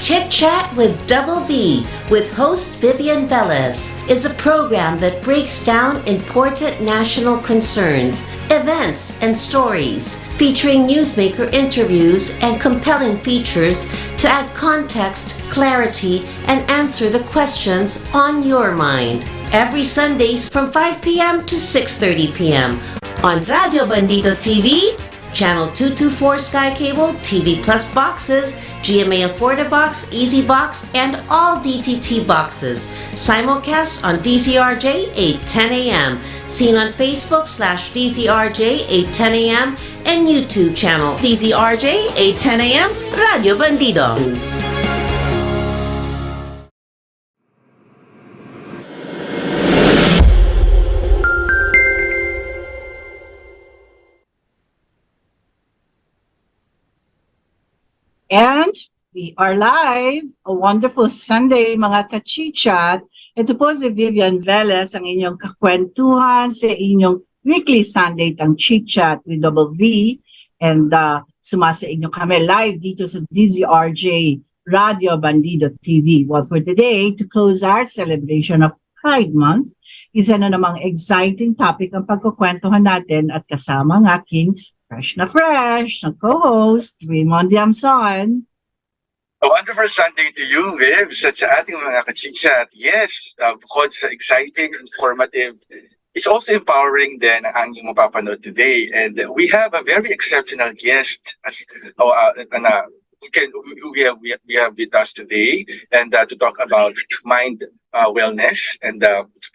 Chit Chat with Double V with host Vivian Velez is a program that breaks down important national concerns, events, and stories, featuring newsmaker interviews and compelling features to add context, clarity, and answer the questions on your mind. Every Sundays from 5 p.m. to 6:30 p.m. on Radio Bandido TV, Channel 224 Sky Cable, TV Plus boxes, 𝗖𝗵𝗶𝘁, Easy Box, and all DTT boxes. Simulcast on DZRJ 8:10 a.m. Seen on Facebook /DZRJ 8:10 a.m. and YouTube channel DZRJ 8:10 a.m. Radio Bandido. And we are live. A wonderful Sunday, mga ka-chichat. Ito po si Vivian Velez, ang inyong kakwentuhan sa inyong weekly Sunday tang chichat with Double V. And sumasa inyo kami live dito sa DZRJ Radio Bandido TV. Well, for today, to close our celebration of Pride Month, isa na namang exciting topic ang pagkukwentuhan natin at kasama ng aking fresh na co-host, Raymond Diamzon. A wonderful Sunday to you, Viv, sa ating mga ka-chichat. Yes, bukod sa exciting, informative, it's also empowering din ang inyong mapapanood today. And we have a very exceptional guest we have with us today and to talk about mind wellness. And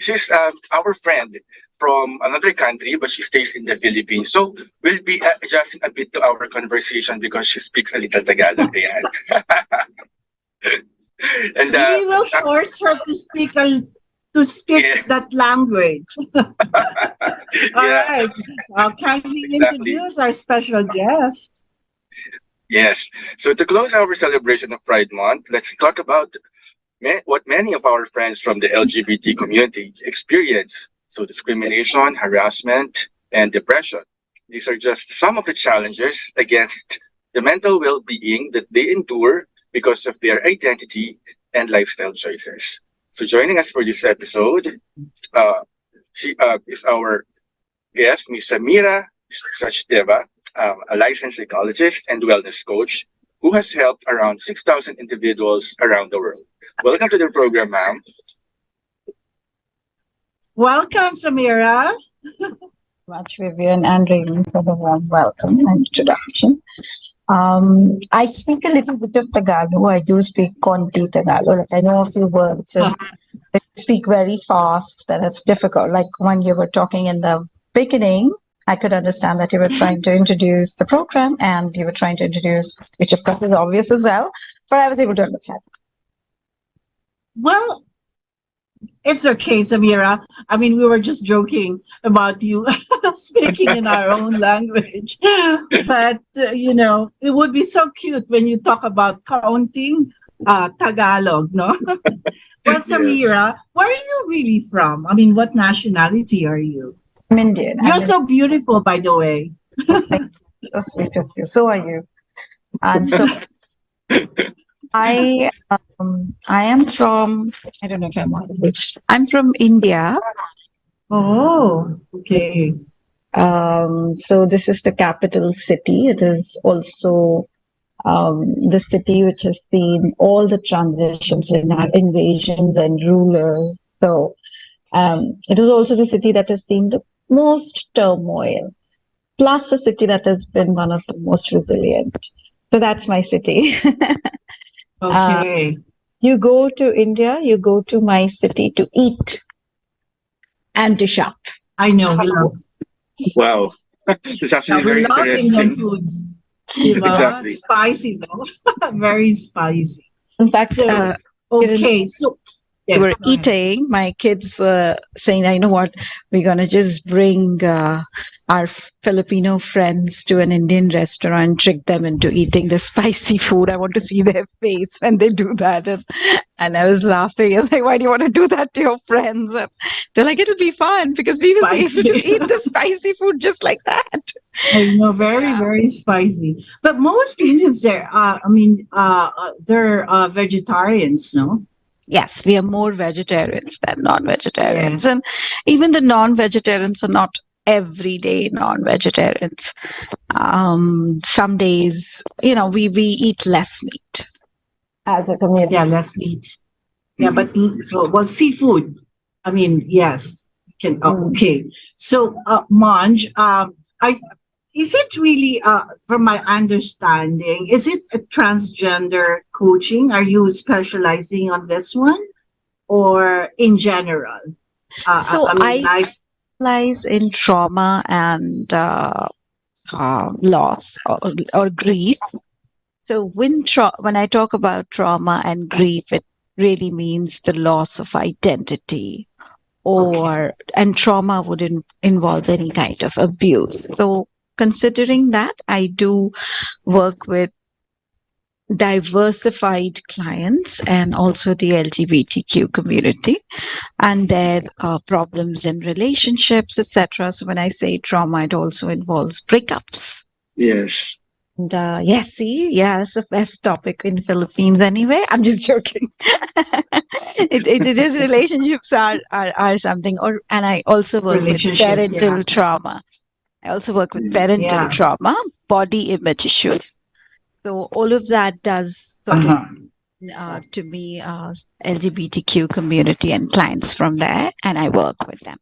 she's our friend from another country, but she stays in the Philippines. So we'll be adjusting a bit to our conversation because she speaks a little Tagalog. And we will force her to speak that language. All right. Can we introduce our special guest? Yes. So to close our celebration of Pride Month, let's talk about what many of our friends from the LGBT community experience. So discrimination, harassment, and depression. These are just some of the challenges against the mental well-being that they endure because of their identity and lifestyle choices. So joining us for this episode, she is our guest, Ms. 𝗖𝗵𝗁, a licensed psychologist and wellness coach who has helped around 6,000 individuals around the world. Welcome to the program, ma'am. Welcome, Samira. Much, Vivian and Raymond, for the warm welcome and introduction. I speak a little bit of Tagalog. I do speak Konti Tagalog. Like I know a few words. And I speak very fast, and it's difficult. Like when you were talking in the beginning, I could understand that you were trying to introduce the program, and you were trying to introduce, which of course is obvious as well, but I was able to understand. Well, it's okay, Samira. I mean, we were just joking about you speaking in our own language. But, it would be so cute when you talk about counting Tagalog, no? Well, Samira, where are you really from? I mean, what nationality are you? I'm Indian. You're so beautiful, by the way. So sweet of you. So are you. And so I am from, I don't know if I'm audible. I'm from India. Oh, okay. So this is the capital city. It is also the city which has seen all the transitions in our invasions and rulers. So it is also the city that has seen the most turmoil, plus the city that has been one of the most resilient. So that's my city. Okay. You go to India, you go to my city to eat and to shop. I know, we love. Wow. It's actually very interesting. Indian foods. Exactly. Spicy though. Very spicy. In fact, okay. So we were go ahead. eating, my kids were saying, "I know what, we're gonna just bring our Filipino friends to an Indian restaurant, trick them into eating the spicy food. I want to see their face when they do that." And I was laughing. I was like, "Why do you want to do that to your friends?" And they're like, "It'll be fun because we will be able to Spicy. eat the spicy food just like that." I know, very, very spicy. But most Indians there, they're vegetarians, no? Yes, we are more vegetarians than non-vegetarians. Yes. And even the non-vegetarians are not everyday non-vegetarians. Some days, we eat less meat as a community. Yeah, less meat. Yeah, but well, seafood. I mean, yes. Okay. So, Monj, is it really, from my understanding, is it a transgender coaching? Are you specializing on this one, or in general? So I specialize in trauma and loss or grief. So when I talk about trauma and grief, it really means the loss of identity, and trauma would involve any kind of abuse. So considering that, I do work with diversified clients and also the LGBTQ community and their problems in relationships, etc. So when I say trauma, it also involves breakups. Yes. And it's the best topic in Philippines anyway. I'm just joking. it is relationships are something, and I also work with parental trauma. I also work with parental trauma, body image issues. So all of that does sort of to me LGBTQ community and clients from there, and I work with them.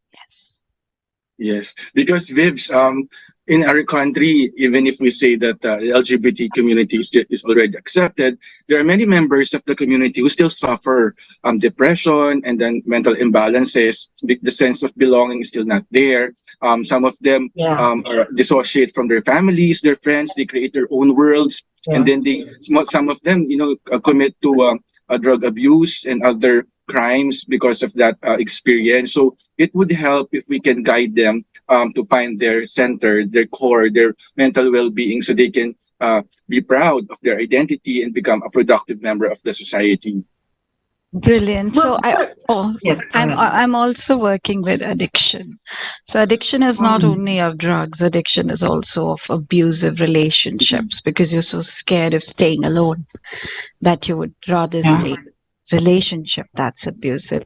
Yes, because Vivs, in our country, even if we say that the LGBT community is already accepted, there are many members of the community who still suffer depression and then mental imbalances. The sense of belonging is still not there. Some of them are dissociate from their families, their friends. They create their own worlds, and then some of them, commit to drug abuse and other crimes because of that experience. So it would help if we can guide them to find their center, their core, their mental well-being, so they can be proud of their identity and become a productive member of the society. Brilliant. So I'm also working with addiction. So addiction is not only of drugs, addiction is also of abusive relationships, because you're so scared of staying alone that you would rather stay in a relationship that's abusive.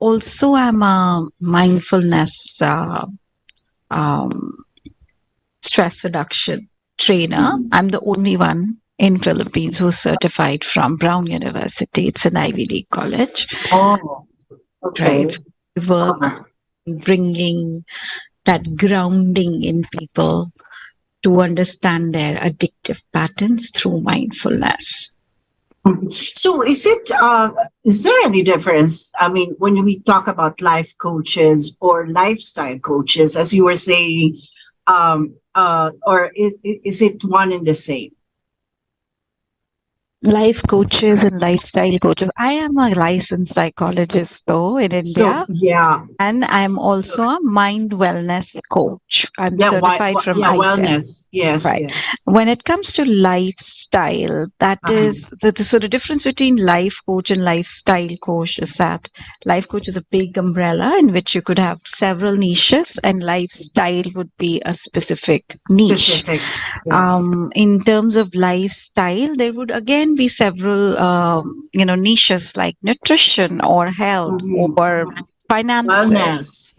Also, I'm a mindfulness stress reduction trainer. I'm the only one in Philippines who's certified from Brown University. It's an Ivy League college. Oh, okay. Right. So we work bringing that grounding in people to understand their addictive patterns through mindfulness. So is there any difference? I mean, when we talk about life coaches or lifestyle coaches, as you were saying, or is it one and the same? Life coaches and lifestyle coaches. I am a licensed psychologist though in India. And I'm also a mind wellness coach. I'm certified from ICEM. Wellness. Yes. Right. Yes. When it comes to lifestyle, that is the difference between life coach and lifestyle coach is that life coach is a big umbrella in which you could have several niches, and lifestyle would be a specific niche. Yes. In terms of lifestyle, there would again be several niches like nutrition or health or finances,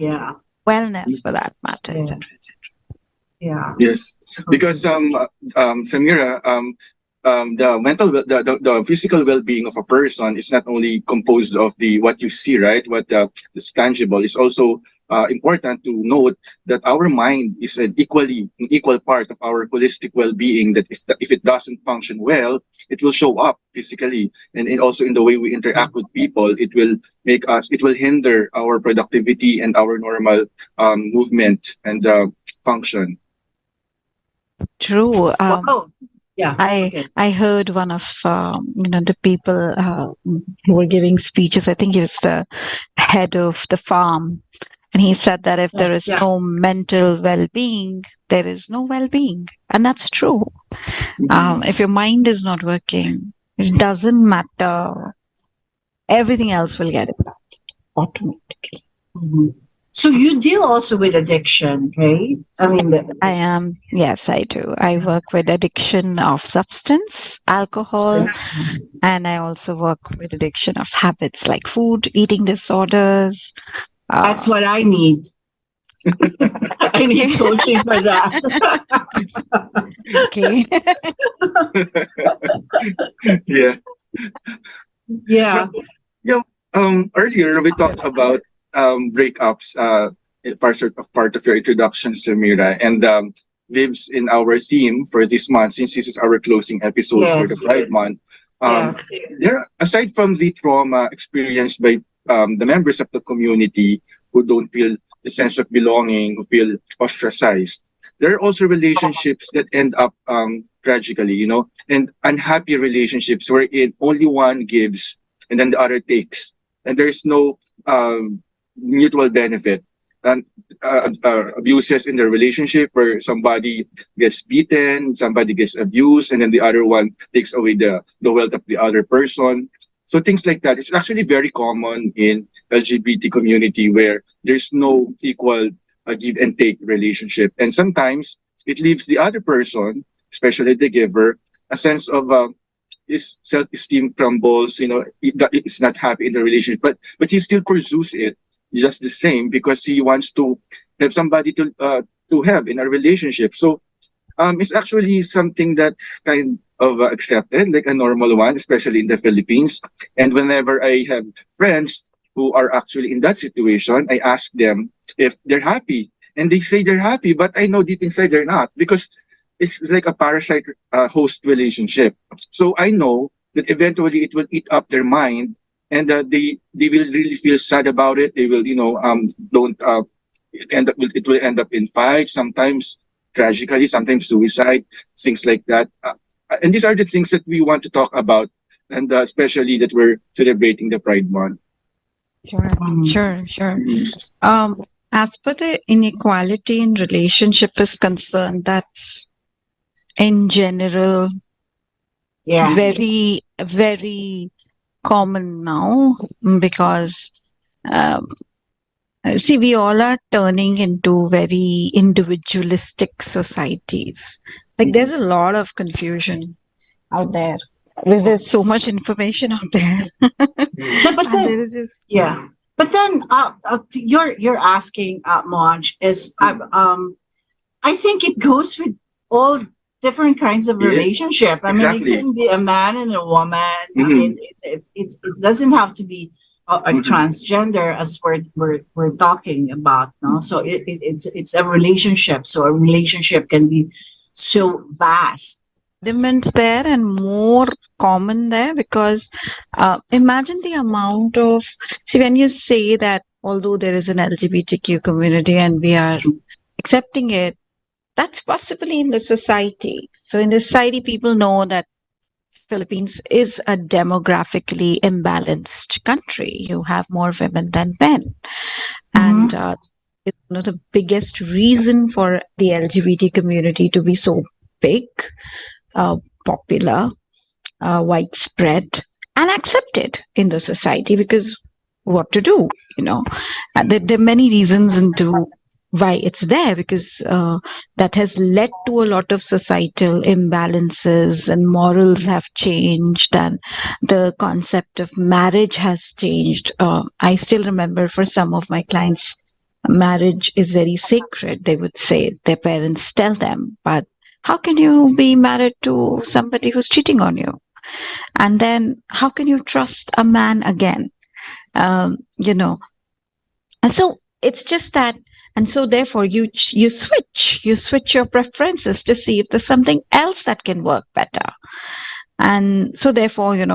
wellness for that matter, etc. Yes, because Samira, the physical well-being of a person is not only composed of what you see, right? What is tangible. It's also important to note that our mind is an equal part of our holistic well-being. That if it doesn't function well, it will show up physically, and also in the way we interact with people. It will hinder our productivity and our normal movement and function. True. Yeah. Okay. I heard one of the people who were giving speeches. I think he was the head of the farm, and he said that if there is Yeah. no mental well-being, there is no well-being, and that's true. If your mind is not working, it doesn't matter. Everything else will get impacted automatically. Mm-hmm. So you deal also with addiction, right? I mean, Yes, I do. I work with addiction of substance, alcohol, and I also work with addiction of habits like food, eating disorders. That's what I need. I need coaching for that. Okay. Yeah. Yeah. Yeah. Earlier we talked about breakups. Part of your introduction, Samira, and Viv's in our theme for this month, since this is our closing episode for the Pride Month. There, aside from the trauma experienced by the members of the community who don't feel the sense of belonging, who feel ostracized, there are also relationships that end up tragically, and unhappy relationships wherein only one gives and then the other takes, and there's no mutual benefit. And abuses in the relationship where somebody gets beaten, somebody gets abused, and then the other one takes away the wealth of the other person. So things like that. It's actually very common in LGBT community where there's no equal give and take relationship, and sometimes it leaves the other person, especially the giver, a sense of his self-esteem crumbles. He's not happy in the relationship, but he still pursues it just the same because he wants to have somebody to have in a relationship. So it's actually something that's kind of accepted, like a normal one, especially in the Philippines. And whenever I have friends who are actually in that situation, I ask them if they're happy, and they say they're happy, but I know deep inside they're not, because it's like a parasite host relationship. So I know that eventually it will eat up their mind, and they will really feel sad about it. They will, don't it will end up in fights, sometimes tragically, sometimes suicide, things like that. And these are the things that we want to talk about, and especially that we're celebrating the Pride Month. Sure. As per the inequality in relationship is concerned, that's in general very, very common now, because see, we all are turning into very individualistic societies. Like there's a lot of confusion out there because there's so much information out there. But then, But then you're asking, Monj, is I think it goes with all different kinds of relationship. I mean, it can be a man and a woman. I mean, it doesn't have to be a transgender, as we're talking about. No, so it's a relationship. So a relationship can be so vast. There and more common there, because imagine the amount of, see, when you say that although there is an LGBTQ community and we are accepting it, that's possibly in the society. So in the society, people know that Philippines is a demographically imbalanced country. You have more women than men. And it's one of the biggest reason for the LGBT community to be so big, popular, widespread, and accepted in the society, because what to do, there are many reasons into why it's there, because that has led to a lot of societal imbalances, and morals have changed, and the concept of marriage has changed. I still remember for some of my clients, marriage is very sacred, they would say. Their parents tell them, but how can you be married to somebody who's cheating on you? And then how can you trust a man again? And so it's just that, and so therefore you switch your preferences to see if there's something else that can work better. And so therefore, the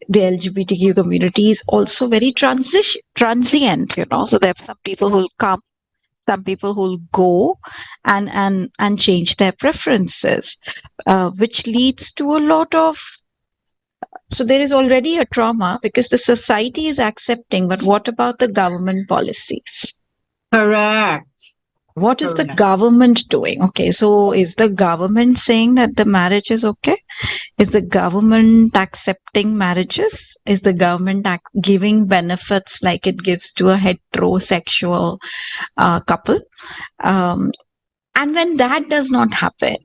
LGBTQ community is also very transient, so there are some people who will come some people who'll go and change their preferences, which leads to a lot of. So there is already a trauma because the society is accepting, but what about the government policies? Correct. What is the Correct. government doing? Okay, so is the government saying that the marriage is okay? Is the government accepting marriages? Is the government giving benefits like it gives to a heterosexual couple? And when that does not happen,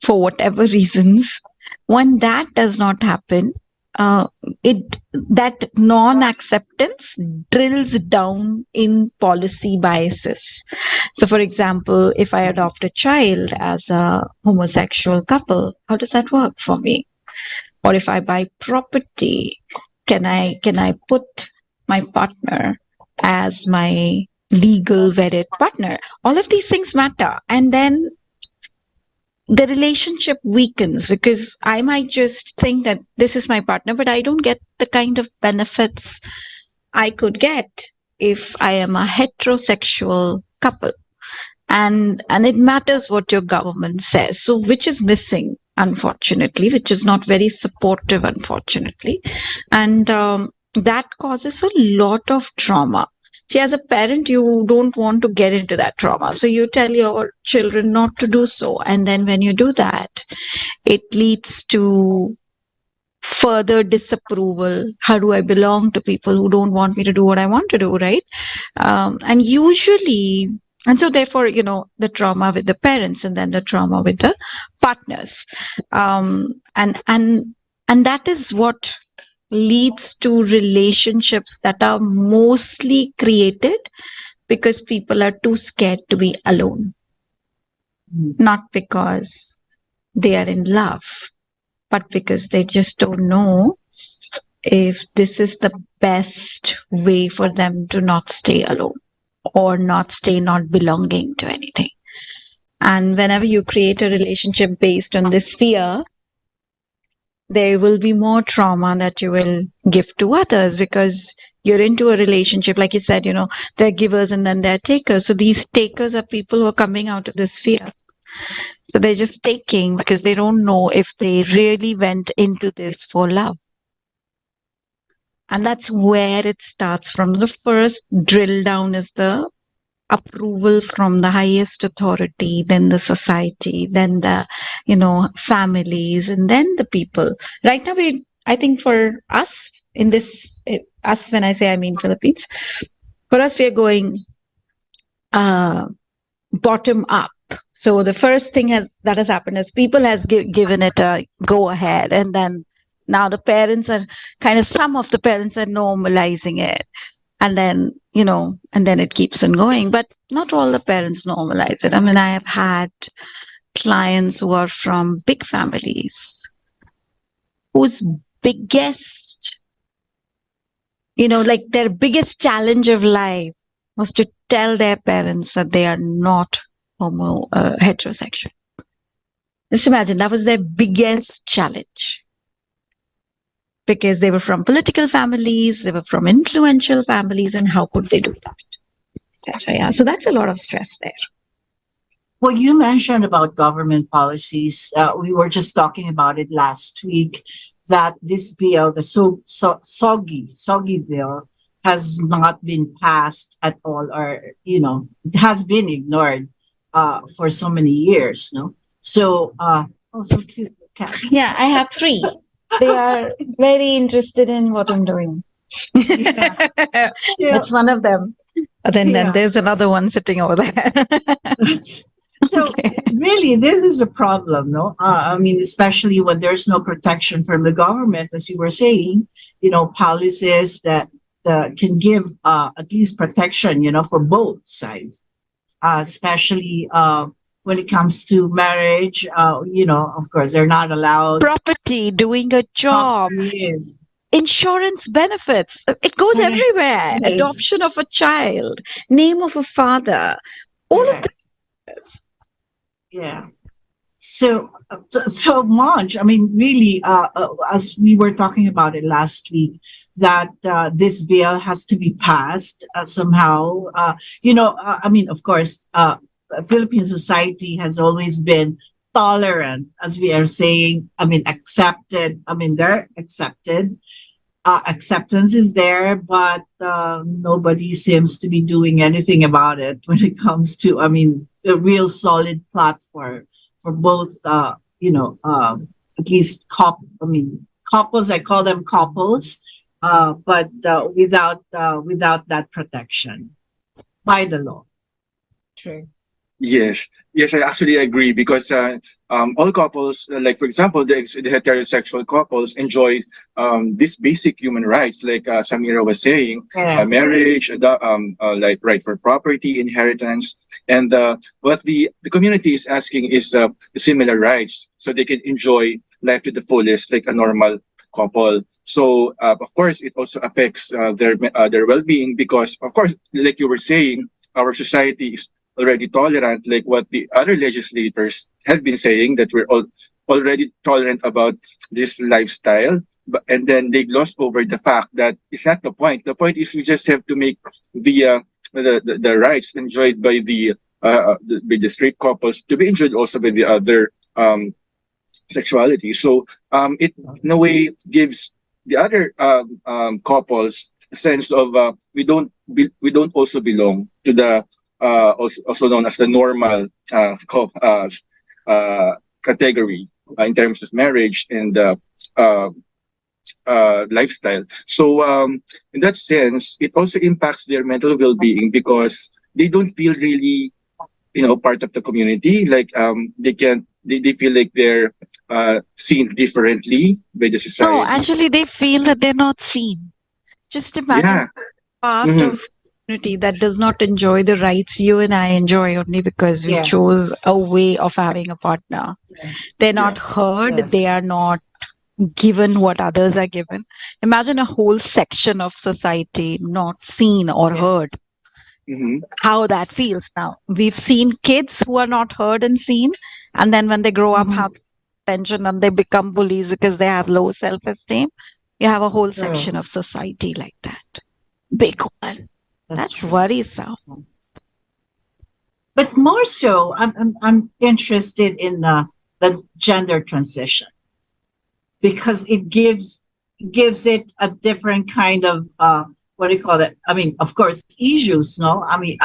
for whatever reasons, when that does not happen, that non-acceptance drills down in policy biases. So, for example, if I adopt a child as a homosexual couple, how does that work for me? Or if I buy property, can I put my partner as my legal wedded partner? All of these things matter, and then the relationship weakens because I might just think that this is my partner, but I don't get the kind of benefits I could get if I am a heterosexual couple. And it matters what your government says. So which is missing, unfortunately, which is not very supportive, unfortunately. And that causes a lot of trauma. See, as a parent, you don't want to get into that trauma. So you tell your children not to do so. And then when you do that, it leads to further disapproval. How do I belong to people who don't want me to do what I want to do, right? And usually, and so therefore, the trauma with the parents and then the trauma with the partners. And that is what leads to relationships that are mostly created because people are too scared to be alone, not because they are in love, but because they just don't know if this is the best way for them to not stay alone or not belonging to anything. And whenever you create a relationship based on this fear, there will be more trauma that you will give to others because you're into a relationship. Like you said, they're givers and then they're takers. So these takers are people who are coming out of this fear. So they're just taking because they don't know if they really went into this for love. And that's where it starts from. The first drill down is the approval from the highest authority, then the society, then the families, and then the people. Right now, I think for us in this, us when I say I mean Philippines, for us we are going bottom up. So the first thing that has happened is people has given it a go ahead, and then now the parents are some of the parents are normalizing it. And then, and then it keeps on going. But not all the parents normalize it. I mean, I have had clients who are from big families whose biggest, their biggest challenge of life was to tell their parents that they are not heterosexual. Just imagine, that was their biggest challenge. Because they were from political families, they were from influential families, and how could they do that? etc. Yeah, so that's a lot of stress there. Well, you mentioned about government policies. We were just talking about it last week, that this bill, the soggy bill, has not been passed at all, or, it has been ignored for so many years, no? So, so cute, cat. Yeah, I have 3. They are very interested in what I'm doing. Yeah. That's one of them. Then there's another one sitting over there. So really, this is a problem, no? I mean, especially when there's no protection from the government, as you were saying, policies that can give at least protection, for both sides, especially when it comes to marriage. Of course, they're not allowed. Property, doing a job. Insurance benefits. It goes everywhere. Yes. Adoption of a child, name of a father, all of this. Yeah. So much. I mean, really, as we were talking about it last week, that this bill has to be passed somehow. I mean, of course, Philippine society has always been tolerant, as we are saying. I mean, accepted. I mean, they're accepted. Acceptance is there, but nobody seems to be doing anything about it when it comes to, I mean, a real solid platform for both, at least couples, I call them couples, but without that protection by the law. True. Yes, yes, I actually agree because all couples, like for example, the heterosexual couples enjoy these basic human rights, like Samira was saying, Yes. marriage, like right for property, inheritance, and what the community is asking is similar rights, so they can enjoy life to the fullest, like a normal couple. So of course, it also affects their well-being because, of course, like you were saying, our society is already tolerant, like what the other legislators have been saying, that we're all already tolerant about this lifestyle. But and then they glossed over the fact that it's not the point. The point is we just have to make the rights enjoyed by the straight couples to be enjoyed also by the other sexuality. So it in a way gives the other couples a sense of we don't also belong to the also known as the normal category in terms of marriage and lifestyle. So in that sense, it also impacts their mental well-being because they don't feel really, part of the community. Like they feel like they're seen differently by the society. No, actually, they feel that they're not seen. Just imagine part of community that does not enjoy the rights you and I enjoy only because we chose a way of having a partner. They're not heard. They are not given what others are given. Imagine a whole section of society not seen or heard. How that feels. Now, we've seen kids who are not heard and seen, and then when they grow up, have attention and they become bullies because they have low self-esteem. You have a whole section of society like that. Big one. That's worrisome. But more so, I'm interested in the gender transition because it gives it a different kind of what do you call it? I mean, of course, issues. No, I mean,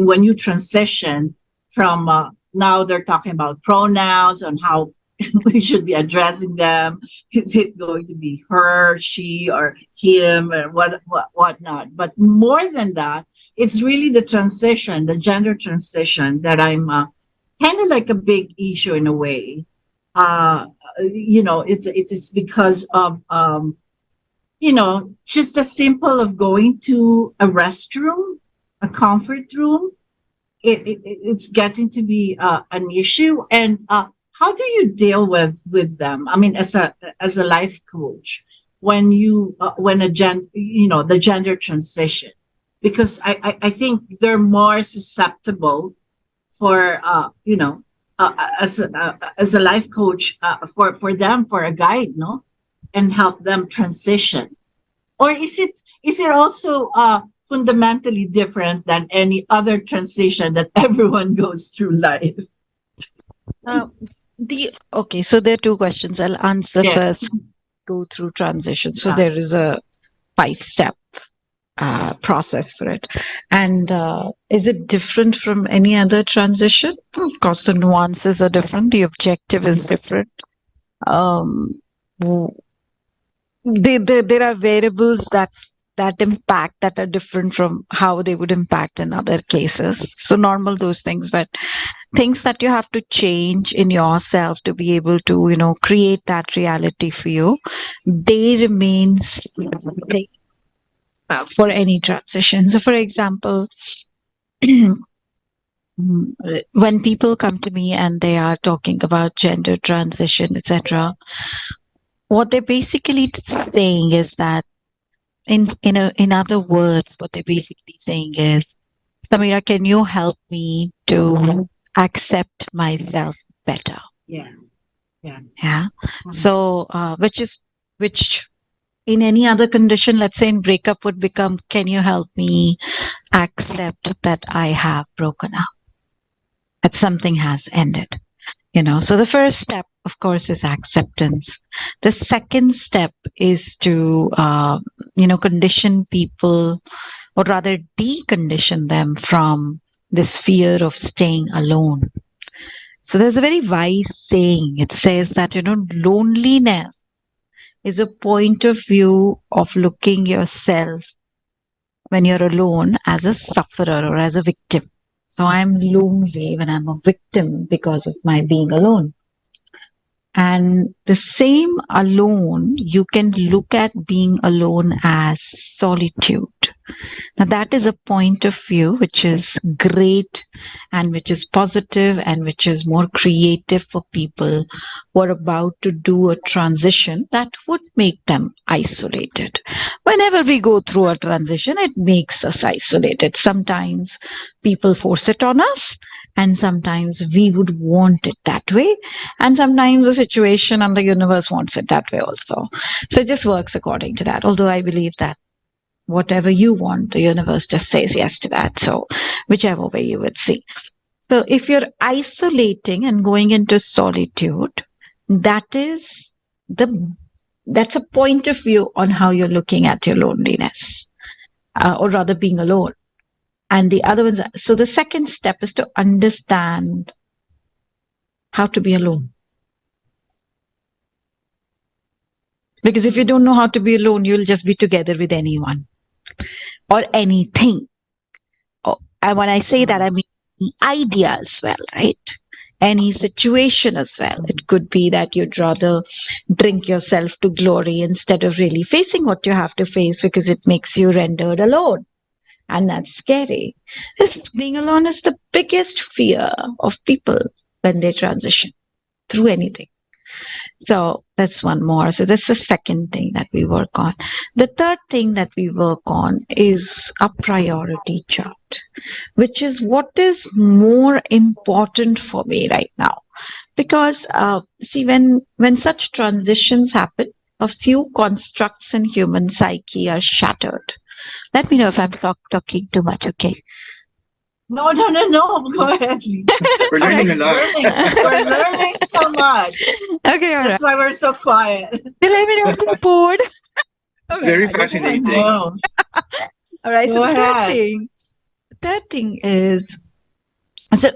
when you transition from now, they're talking about pronouns and how we should be addressing them. Is it going to be her, she, or him, and whatnot? But more than that, it's really the transition, the gender transition, that I'm kind of like a big issue in a way. It's because of just the simple of going to a restroom, a comfort room. It's getting to be an issue, and how do you deal with them? I mean, as a life coach, when the gender transition, because I think they're more susceptible for as a life coach for them, for a guide, no, and help them transition. Or is it also fundamentally different than any other transition that everyone goes through life? So there are two questions. I'll answer first. Go through transition. So there is a 5-step process for it. And is it different from any other transition? Of course, the nuances are different. The objective is different. There are variables that impact that are different from how they would impact in other cases. So normal those things, but things that you have to change in yourself to be able to, create that reality for you, they remain for any transition. So for example, when people come to me and they are talking about gender transition, etc., what they're basically saying is that in other words, what they're basically saying is, Samira, can you help me to accept myself better? Yeah. So which in any other condition, let's say in breakup, would become, can you help me accept that I have broken up, that something has ended? So the first step, of course, is acceptance. The second step is to, condition people, or rather decondition them from this fear of staying alone. So there's a very wise saying. It says that, loneliness is a point of view of looking yourself when you're alone as a sufferer or as a victim. So I'm lonely when I'm a victim because of my being alone. And the same alone, you can look at being alone as solitude. Now that is a point of view which is great and which is positive and which is more creative for people who are about to do a transition that would make them isolated. Whenever we go through a transition, it makes us isolated. Sometimes people force it on us, and sometimes we would want it that way, and sometimes the situation and the universe wants it that way also. So it just works according to that. Although I believe that whatever you want, the universe just says yes to that. So whichever way you would see. So if you're isolating and going into solitude, that's a point of view on how you're looking at your loneliness, or rather being alone. And the other ones, so the second step is to understand how to be alone. Because if you don't know how to be alone, you'll just be together with anyone or anything. And when I say that, I mean the idea as well, right? Any situation as well. It could be that you'd rather drink yourself to glory instead of really facing what you have to face because it makes you rendered alone. And that's scary. Being alone is the biggest fear of people when they transition through anything. So that's one more. So that's the second thing that we work on. The third thing that we work on is a priority chart, which is what is more important for me right now. Because see, when such transitions happen, a few constructs in human psyche are shattered. Let me know if I'm talking too much, okay? No. Go ahead. We're learning a lot. We're learning so much. Okay, all right. That's why we're so quiet. Let me know if you're bored. It's very fascinating. No. All right, Go so ahead. the third thing is, so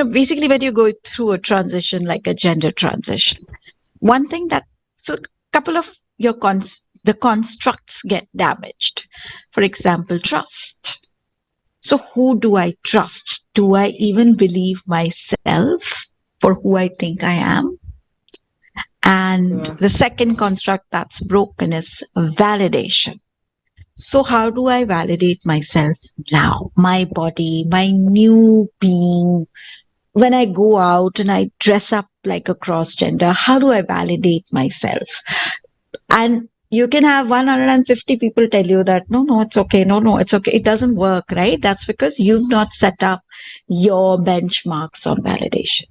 basically when you go through a transition like a gender transition, one thing so a couple of your the constructs get damaged. For example, trust. So who do I trust? Do I even believe myself for who I think I am? And Yes. the second construct that's broken is validation. So how do I validate myself now? My body, my new being. When I go out and I dress up like a cross-gender, how do I validate myself? And you can have 150 people tell you that, no, it's okay. No, it's okay. It doesn't work, right? That's because you've not set up your benchmarks on validation.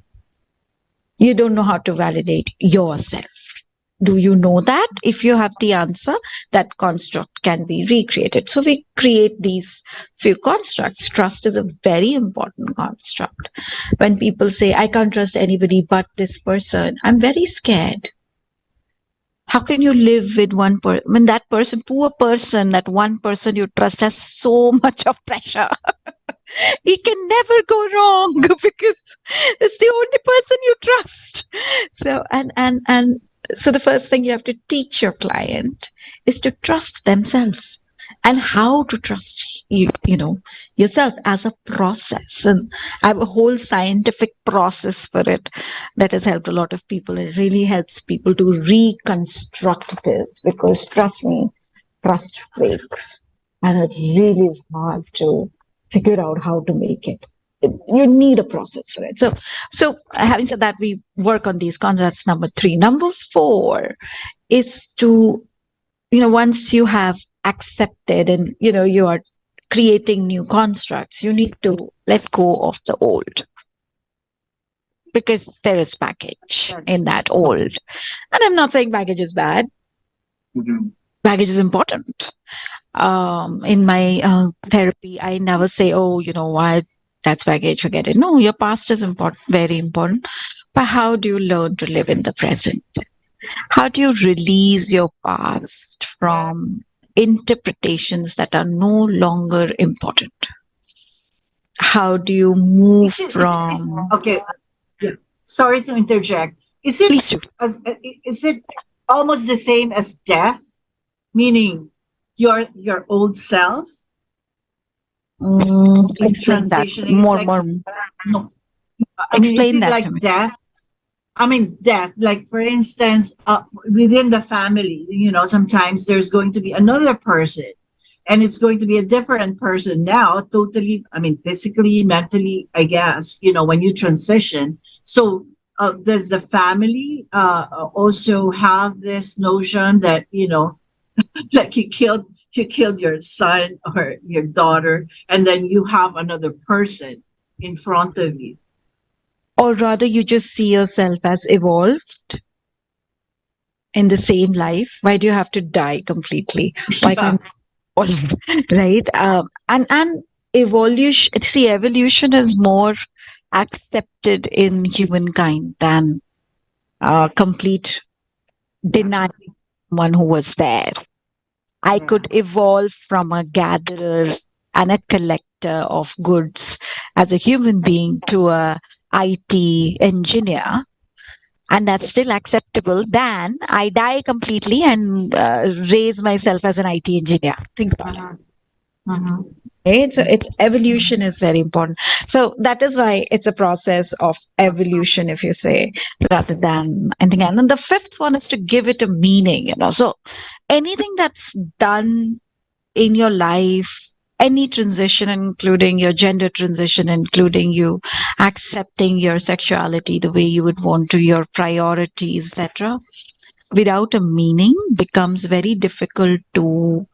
You don't know how to validate yourself. Do you know that? If you have the answer, that construct can be recreated. So we create these few constructs. Trust is a very important construct. When people say, I can't trust anybody but this person, I'm very scared. How can you live with one person? When that person, poor person, that one person you trust has so much of pressure. He can never go wrong because it's the only person you trust. So, and so the first thing you have to teach your client is to trust themselves and how to trust yourself as a process. And I have a whole scientific process for it that has helped a lot of people. It really helps people to reconstruct this because trust me, trust breaks. And it really is hard to figure out how to make it. You need a process for it. So having said that, we work on these concepts. Number 3. Number 4 is to, once you have accepted and, you are creating new constructs, you need to let go of the old. Because there is baggage in that old. And I'm not saying baggage is bad. Mhm. baggage is important. In my therapy, I never say, oh, you know what, that's baggage, forget it. No, your past is important, very important. But how do you learn to live in the present? How do you release your past from interpretations that are no longer important? How do you move from... Okay, yeah. Sorry to interject. Is it Please do. is it almost the same as death, meaning your old self in Explain that transitioning? more, It's like, more. no, I mean, is Explain it that like to me. death? I mean, death, like for instance, within the family, you know, sometimes there's going to be another person and it's going to be a different person now, totally, I mean, physically, mentally, I guess, you know, when you transition. So, does the family also have this notion that, you know, like you killed your son or your daughter, and then you have another person in front of you? Or rather, you just see yourself as evolved in the same life. Why do you have to die completely? Why can't right? And evolution. See, evolution is more accepted in humankind than complete denial of someone who was there. I could evolve from a gatherer and a collector of goods as a human being to a IT engineer, and that's still acceptable. Than I die completely and raise myself as an IT engineer. Think about it. Right? So it's evolution is very important. So that is why it's a process of evolution, if you say, rather than anything. And then the fifth one is to give it a meaning, you know. So anything that's done in your life, any transition, including your gender transition, including you accepting your sexuality the way you would want to, your priorities, etc., without a meaning becomes very difficult to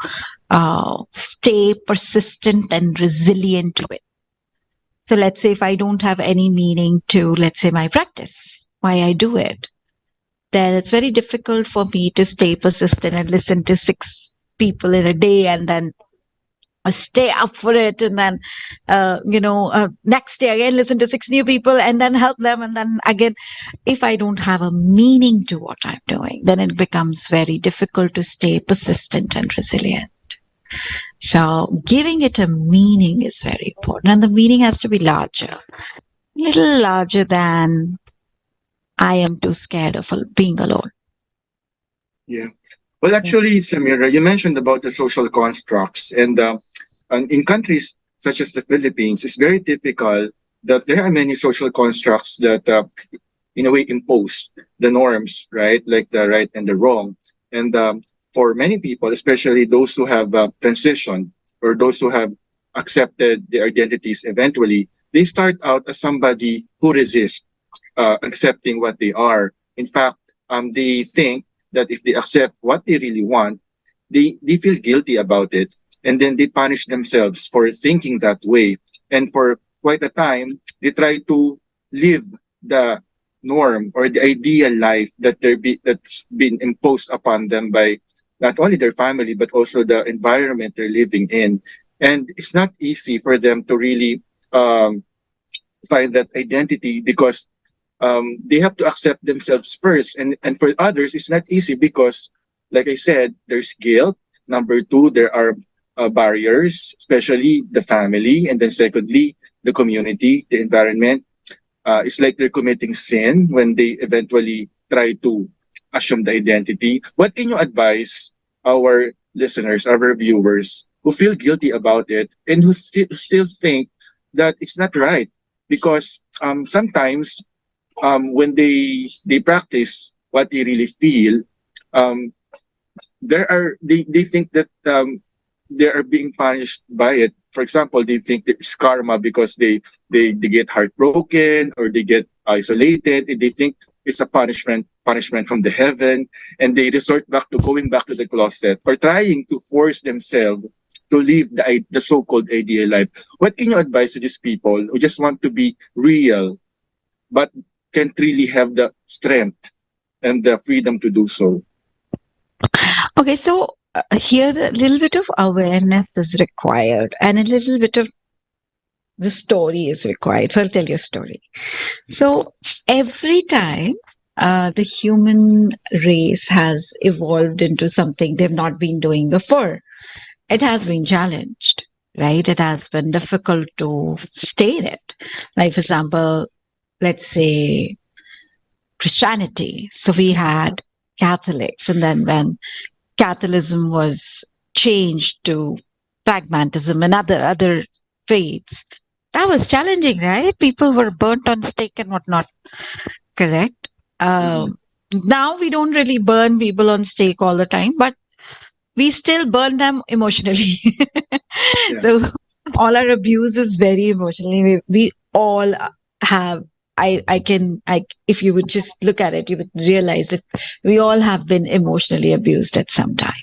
stay persistent and resilient to it. So let's say if I don't have any meaning to, let's say, my practice, why I do it, then it's very difficult for me to stay persistent and listen to 6 people in a day and then stay up for it, and then next day again listen to 6 new people and then help them, and then again, if I don't have a meaning to what I'm doing, then it becomes very difficult to stay persistent and resilient. So giving it a meaning is very important, and the meaning has to be larger, little larger than I am too scared of being alone. Yeah. Well, actually, Samira, you mentioned about the social constructs, and in countries such as the Philippines, it's very typical that there are many social constructs that, in a way, impose the norms, right? Like the right and the wrong. And for many people, especially those who have transitioned or those who have accepted their identities eventually, they start out as somebody who resists accepting what they are. In fact, they think that if they accept what they really want, they feel guilty about it. And then they punish themselves for thinking that way. And for quite a time, they try to live the norm or the ideal life that that's been imposed upon them by not only their family, but also the environment they're living in. And it's not easy for them to really find that identity because they have to accept themselves first. And for others, it's not easy because, like I said, there's guilt. Number 2, there are barriers, especially the family. And then secondly, the community, the environment. It's like they're committing sin when they eventually try to assume the identity. What can you advise our listeners, our viewers who feel guilty about it and who still think that it's not right? Because sometimes when they practice what they really feel, they think that they are being punished by it. For example, they think it's karma because they get heartbroken or they get isolated, and they think it's a punishment from the heaven, and they resort back to going back to the closet or trying to force themselves to live the so-called ideal life. What can you advise to these people who just want to be real but can't really have the strength and the freedom to do so? Okay, so here a little bit of awareness is required, and a little bit of the story is required. So I'll tell you a story. So every time the human race has evolved into something they've not been doing before, it has been challenged, right? It has been difficult to stay in it. Like, for example, let's say Christianity. So we had Catholics, and then when Catholicism was changed to pragmatism and other faiths, that was challenging, right? People were burnt on stake and whatnot. Correct. Now we don't really burn people on stake all the time, but we still burn them emotionally. So all our abuse is very emotionally. We all have. If you would just look at it, you would realize that we all have been emotionally abused at some time,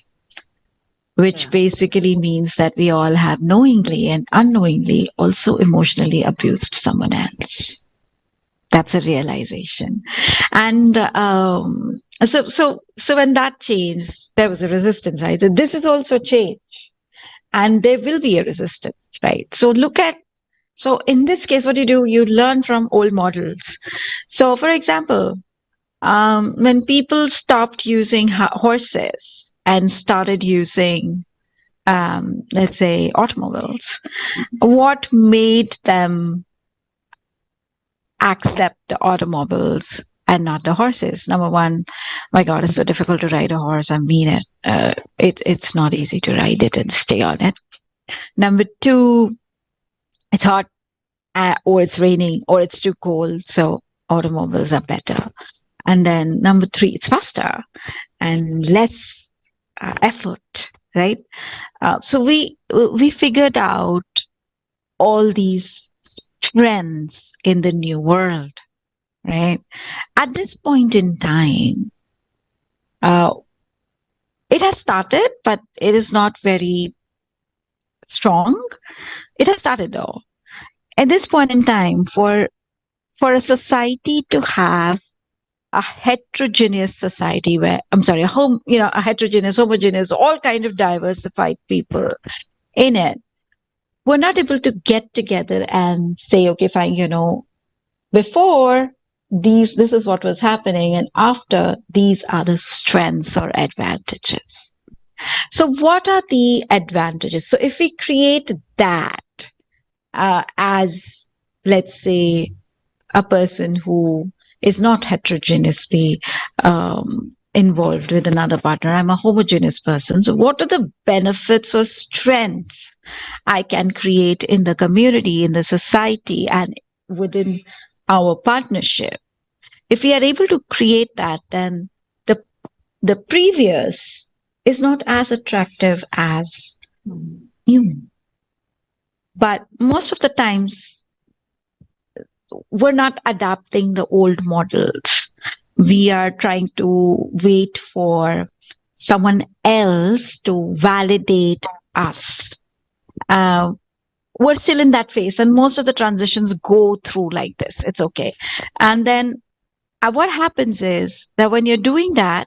which basically means that we all have knowingly and unknowingly also emotionally abused someone else. That's a realization. And so when that changed, there was a resistance, right? So this is also change, and there will be a resistance, right? So in this case, what do? You learn from old models. So for example, when people stopped using horses and started using, let's say, automobiles, what made them accept the automobiles and not the horses? Number one, my God, it's so difficult to ride a horse. I mean it. It's not easy to ride it and stay on it. Number two, it's hot, or it's raining, or it's too cold. So automobiles are better. And then number three, it's faster and less effort, right? So we figured out all these trends in the new world, right? At this point in time, it has started, but it is not very strong. It has started though. At this point in time, for a society to have a heterogeneous society a heterogeneous, homogeneous, all kind of diversified people in it, we're not able to get together and say, okay, fine, before this is what was happening, and after, these are the strengths or advantages. So what are the advantages? So if we create that as, let's say, a person who is not heterogeneously involved with another partner, I'm a homogeneous person. So what are the benefits or strengths I can create in the community, in the society, and within our partnership? If we are able to create that, then the previous is not as attractive as new. But most of the times, we're not adapting the old models. We are trying to wait for someone else to validate us. We're still in that phase, and most of the transitions go through like this. It's okay. And then what happens is that when you're doing that,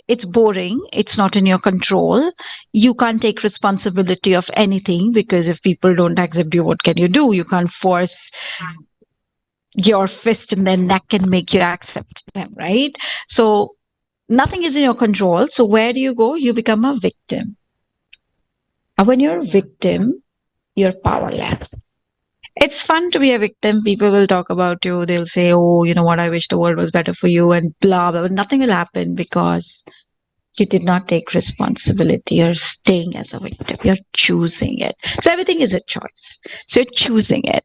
it's boring. It's not in your control. You can't take responsibility of anything, because if people don't accept you, what can you do? You can't force your fist in their neck and make you accept them, right? So nothing is in your control. So where do you go? You become a victim. And when you're a victim, you're powerless. It's fun to be a victim. People will talk about you. They'll say, oh, you know what, I wish the world was better for you, and blah, blah. But nothing will happen, because you did not take responsibility. You're staying as a victim. You're choosing it. So everything is a choice. So you're choosing it.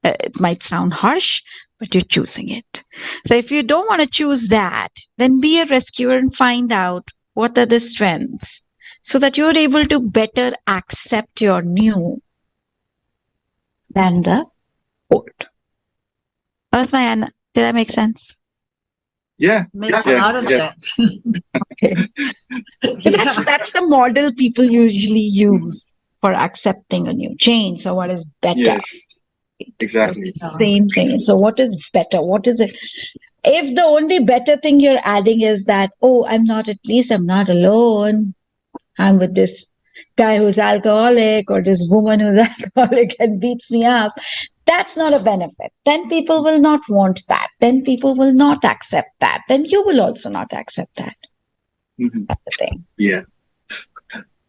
It might sound harsh, but you're choosing it. So if you don't want to choose that, then be a rescuer and find out what are the strengths, so that you're able to better accept your new than the old. Where's my Anna? Did that make sense? Yeah. Makes a lot of sense. Okay. So that's the model people usually use for accepting a new change. So what is better? Yes, exactly. So same thing. So what is better? What is it? If the only better thing you're adding is that, oh, at least I'm not alone. I'm with this guy who's alcoholic or this woman who's alcoholic and beats me up, that's not a benefit. Then people will not want that. Then people will not accept that. Then you will also not accept that. That's the thing. Yeah.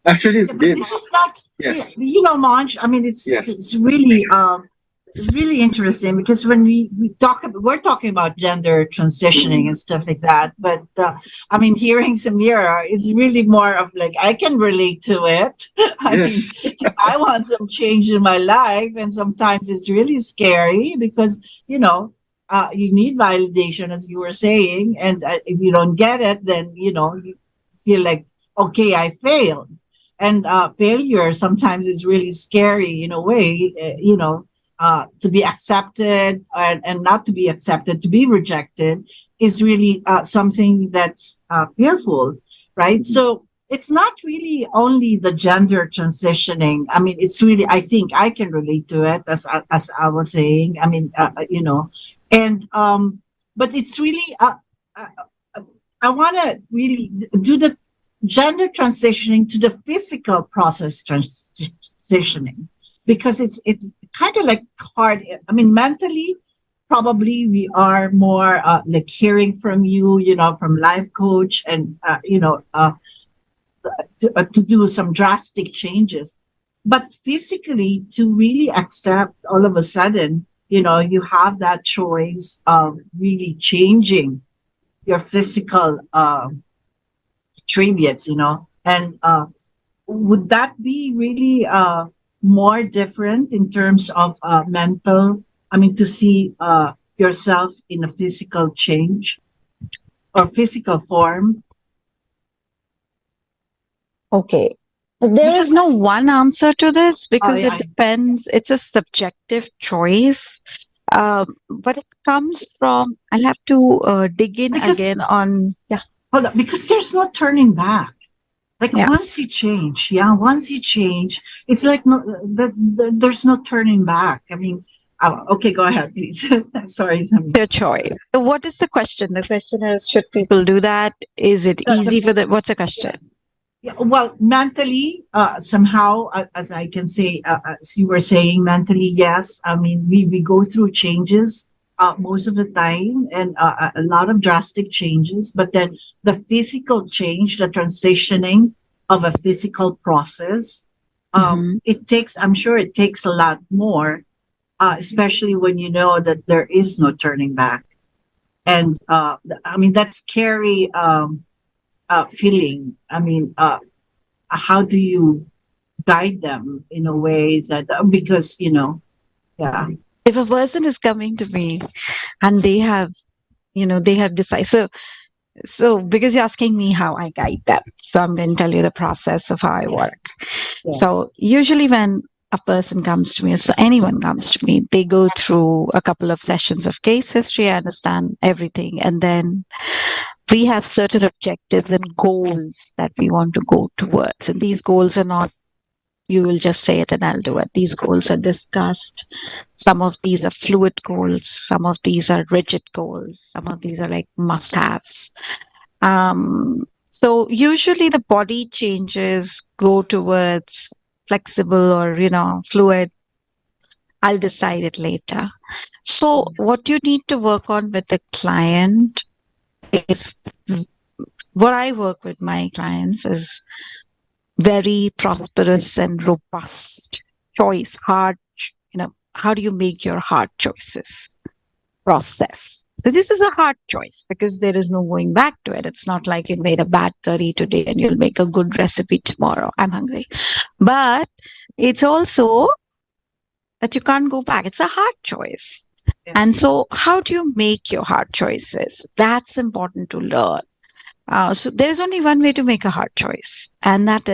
Actually, but this is not, yes. Manj, I mean, it's really interesting, because when we're talking about gender transitioning and stuff like that, but I mean, hearing Samira is really more of like, I can relate to it. I mean, I want some change in my life, and sometimes it's really scary because you need validation, as you were saying, and if you don't get it, then you feel like, okay, I failed. And failure sometimes is really scary in a way, to be accepted and not to be accepted, to be rejected is really something that's fearful, right? So it's not really only the gender transitioning. I mean, it's really, I think I can relate to it, as I was saying. I mean, and but it's really, I want to really do the gender transitioning to the physical process transitioning, because it's kind of like hard. I mean, mentally, probably we are more like hearing from you, from life coach, and to do some drastic changes. But physically, to really accept all of a sudden, you have that choice of really changing your physical attributes, and would that be really more different in terms of mental, I mean, to see yourself in a physical change or physical form? Okay. There is no one answer to this, because it depends. It's a subjective choice. But it comes from, I'll have to dig in again on, Hold on, because there's no turning back. Like once you change, it's like there's no turning back. I mean, okay, go ahead, please. Sorry. Your choice. So what is the question? The question is, should people do that? Is it easy for them? What's the question? Yeah, well, mentally, somehow, as I can say, as you were saying, mentally, yes. I mean, we go through changes most of the time, and a lot of drastic changes. But then the physical change, the transitioning of a physical process, I'm sure it takes a lot more, especially when you know that there is no turning back. And I mean, that scary feeling. I mean, how do you guide them in a way that, because, if a person is coming to me and they have decided, so because you're asking me how I guide them, so I'm going to tell you the process of how I work. So usually when a person comes to me, or so anyone comes to me, they go through a couple of sessions of case history. I understand everything, and then we have certain objectives and goals that we want to go towards. And these goals are not, you will just say it and I'll do it. These goals are discussed. Some of these are fluid goals. Some of these are rigid goals. Some of these are like must-haves. So usually the body changes go towards flexible or, fluid. I'll decide it later. So what you need to work on with the client is, what I work with my clients is very prosperous and robust choice, hard, how do you make your hard choices process? So this is a hard choice because there is no going back to it. It's not like you made a bad curry today and you'll make a good recipe tomorrow. I'm hungry. But it's also that you can't go back. It's a hard choice. And so how do you make your hard choices? That's important to learn. So there is only one way to make a hard choice. And that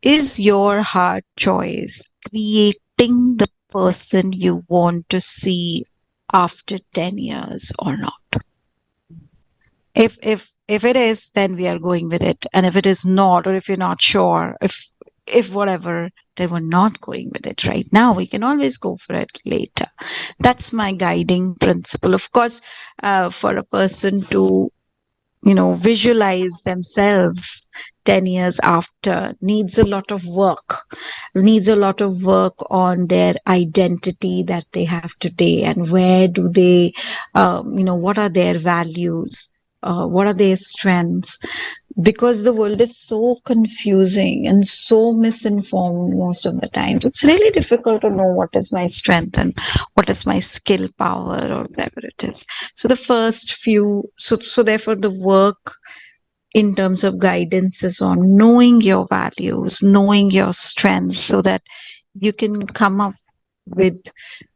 is your hard choice creating the person you want to see after 10 years or not? If it is, then we are going with it. And if it is not, or if you're not sure, if whatever, then we're not going with it right now. We can always go for it later. That's my guiding principle. Of course, for a person to visualize themselves 10 years after needs a lot of work, on their identity that they have today, and where do they, what are their values, what are their strengths, because the world is so confusing and so misinformed most of the time. It's really difficult to know what is my strength and what is my skill, power, or whatever it is. So the first few, so therefore the work in terms of guidance is on knowing your values, knowing your strengths, so that you can come up with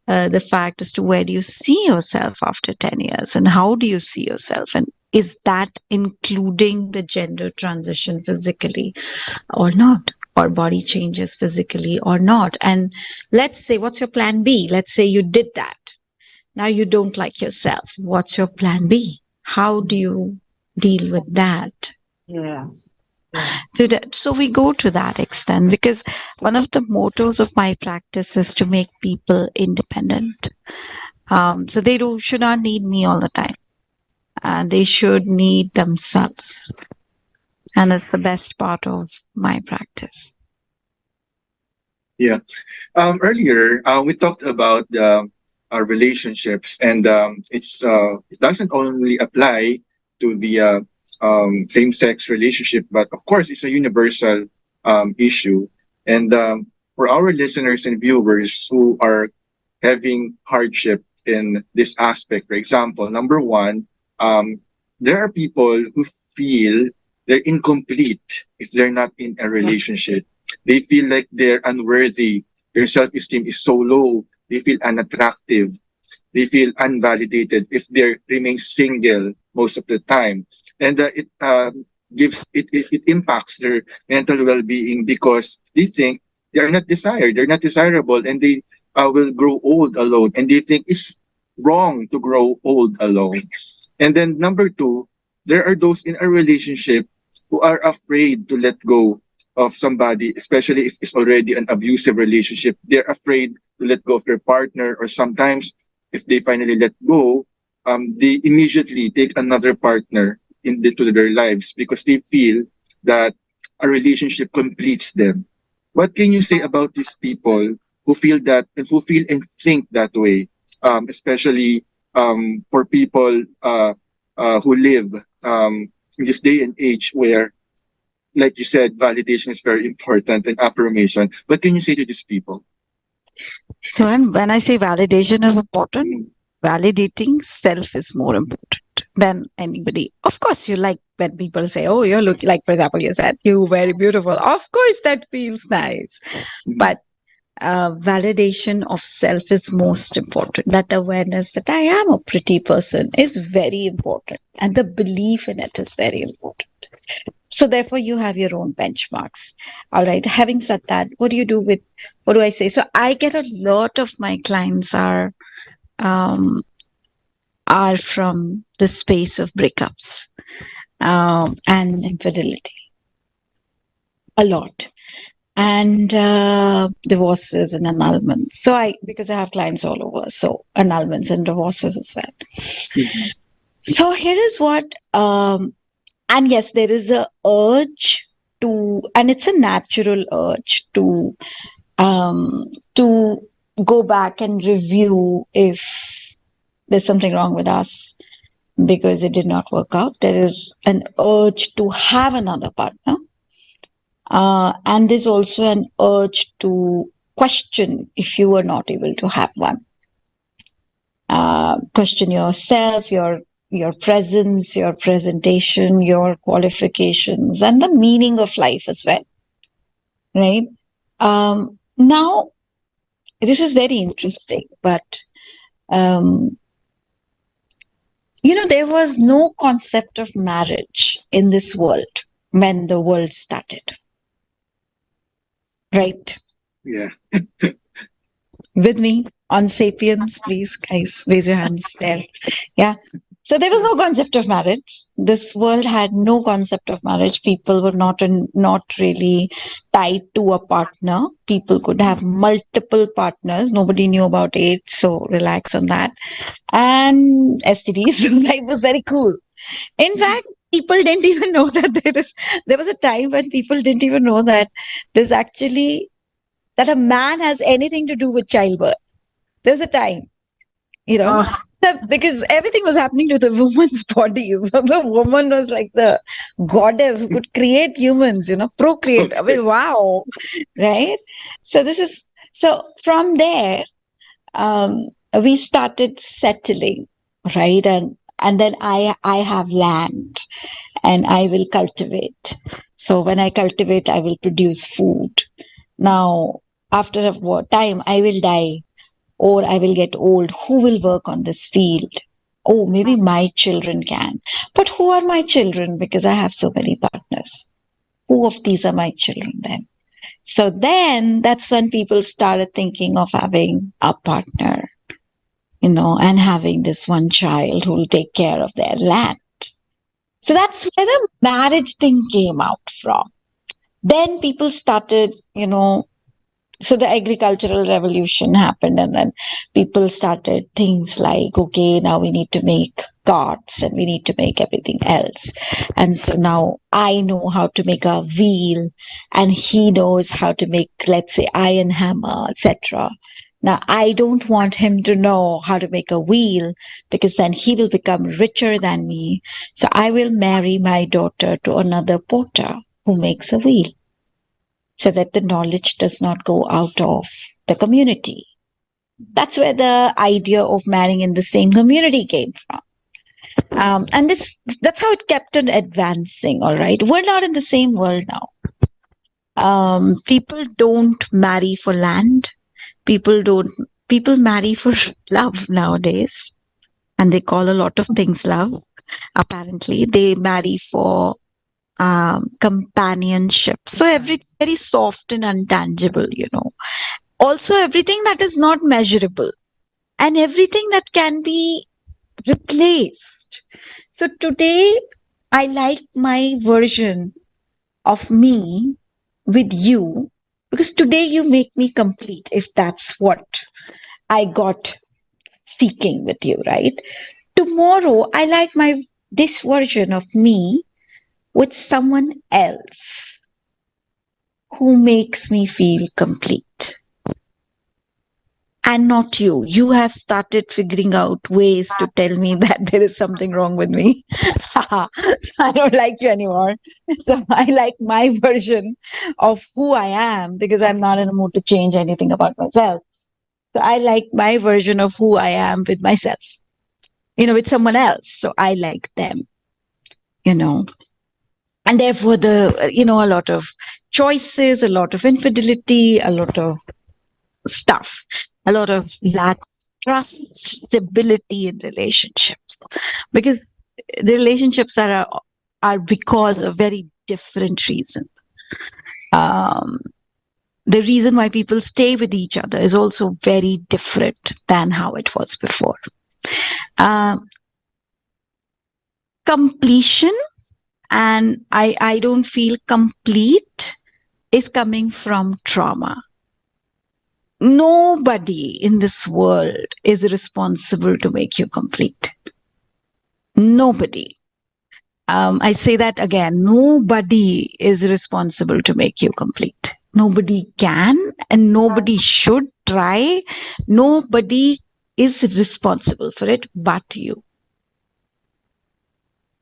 the fact as to where do you see yourself after 10 years, and how do you see yourself, and is that including the gender transition physically or not, or body changes physically or not. And let's say, what's your plan B? Let's say you did that. Now you don't like yourself. What's your plan B? How do you deal with that? Yes. So we go to that extent, because one of the mottos of my practice is to make people independent. So they should not need me all the time. They should need themselves. And it's the best part of my practice. Yeah. Earlier, we talked about our relationships, and it doesn't only apply to the same-sex relationship, but of course, it's a universal issue. And for our listeners and viewers who are having hardship in this aspect, for example, number one, there are people who feel they're incomplete if they're not in a relationship. They feel like they're unworthy. Their self-esteem is so low. They feel unattractive. They feel unvalidated if they remain single most of the time. And it impacts their mental well-being, because they think they are not desired, they're not desirable, and they will grow old alone. And they think it's wrong to grow old alone. And then number two, there are those in a relationship who are afraid to let go of somebody, especially if it's already an abusive relationship. They're afraid to let go of their partner, or sometimes if they finally let go, they immediately take another partner into their lives because they feel that a relationship completes them. What can you say about these people who feel that and who feel and think that way, especially for people who live in this day and age where, like you said, validation is very important and affirmation. What can you say to these people? So when I say validation is important, validating self is more important than anybody. Of course, you like when people say, oh, you're looking, like, for example, you said, you're very beautiful. Of course, that feels nice. But validation of self is most important. That awareness that I am a pretty person is very important. And the belief in it is very important. So therefore, you have your own benchmarks. All right. Having said that, what do you do with, what do I say? So I get a lot of my clients are from the space of breakups and infidelity. A lot. And divorces and annulments. So because I have clients all over, so annulments and divorces as well. Mm-hmm. So here is what, and yes, there is a urge to, and it's a natural urge to go back and review if there's something wrong with us because it did not work out. There is an urge to have another partner. And there's also an urge to question if you were not able to have one. Question yourself, your presence, your presentation, your qualifications, and the meaning of life as well. Right? Now, this is very interesting, but there was no concept of marriage in this world when the world started. Right? Yeah. With me on Sapiens, please, guys, raise your hands there. Yeah. So there was no concept of marriage. This world had no concept of marriage. People were not really tied to a partner. People could have multiple partners. Nobody knew about it, so relax on that. And STDs, life was very cool. In fact, people didn't even know that there was a time when people didn't even know that there's actually that a man has anything to do with childbirth. There's a time, you know, Oh, because everything was happening to the woman's body. So the woman was like the goddess who could create humans, procreate. I Okay. mean, wow, right? So from there, um, we started settling, right? And then I have land and I will cultivate. So when I cultivate, I will produce food. Now, after a time, I will die or I will get old. Who will work on this field? Oh, maybe my children can. But who are my children? Because I have so many partners. Who of these are my children then? So then that's when people started thinking of having a partner, and having this one child who will take care of their land. So that's where the marriage thing came out from. Then people started, so the agricultural revolution happened, and then people started things like, okay, now we need to make carts and we need to make everything else. And so now I know how to make a wheel and he knows how to make, let's say, iron hammer, etc. Now I don't want him to know how to make a wheel because then he will become richer than me. So I will marry my daughter to another potter who makes a wheel, so that the knowledge does not go out of the community. That's where the idea of marrying in the same community came from. And that's how it kept on advancing, all right? We're not in the same world now. People don't marry for land. People marry for love nowadays. And they call a lot of things love. Apparently, they marry for companionship. So everything very soft and untangible, Also everything that is not measurable and everything that can be replaced. So today I like my version of me with you because today you make me complete, if that's what I got seeking with you, right? Tomorrow I like this version of me with someone else who makes me feel complete. And not you. You have started figuring out ways to tell me that there is something wrong with me. I don't like you anymore. So I like my version of who I am because I'm not in a mood to change anything about myself. So I like my version of who I am with myself, with someone else. So I like them, And therefore, a lot of choices, a lot of infidelity, a lot of stuff, a lot of lack of trust, stability in relationships, because the relationships are because of very different reasons. The reason why people stay with each other is also very different than how it was before. Completion, and I don't feel complete, is coming from trauma. Nobody in this world is responsible to make you complete. Nobody. I say that again. Nobody is responsible to make you complete. Nobody can and nobody should try. Nobody is responsible for it but you.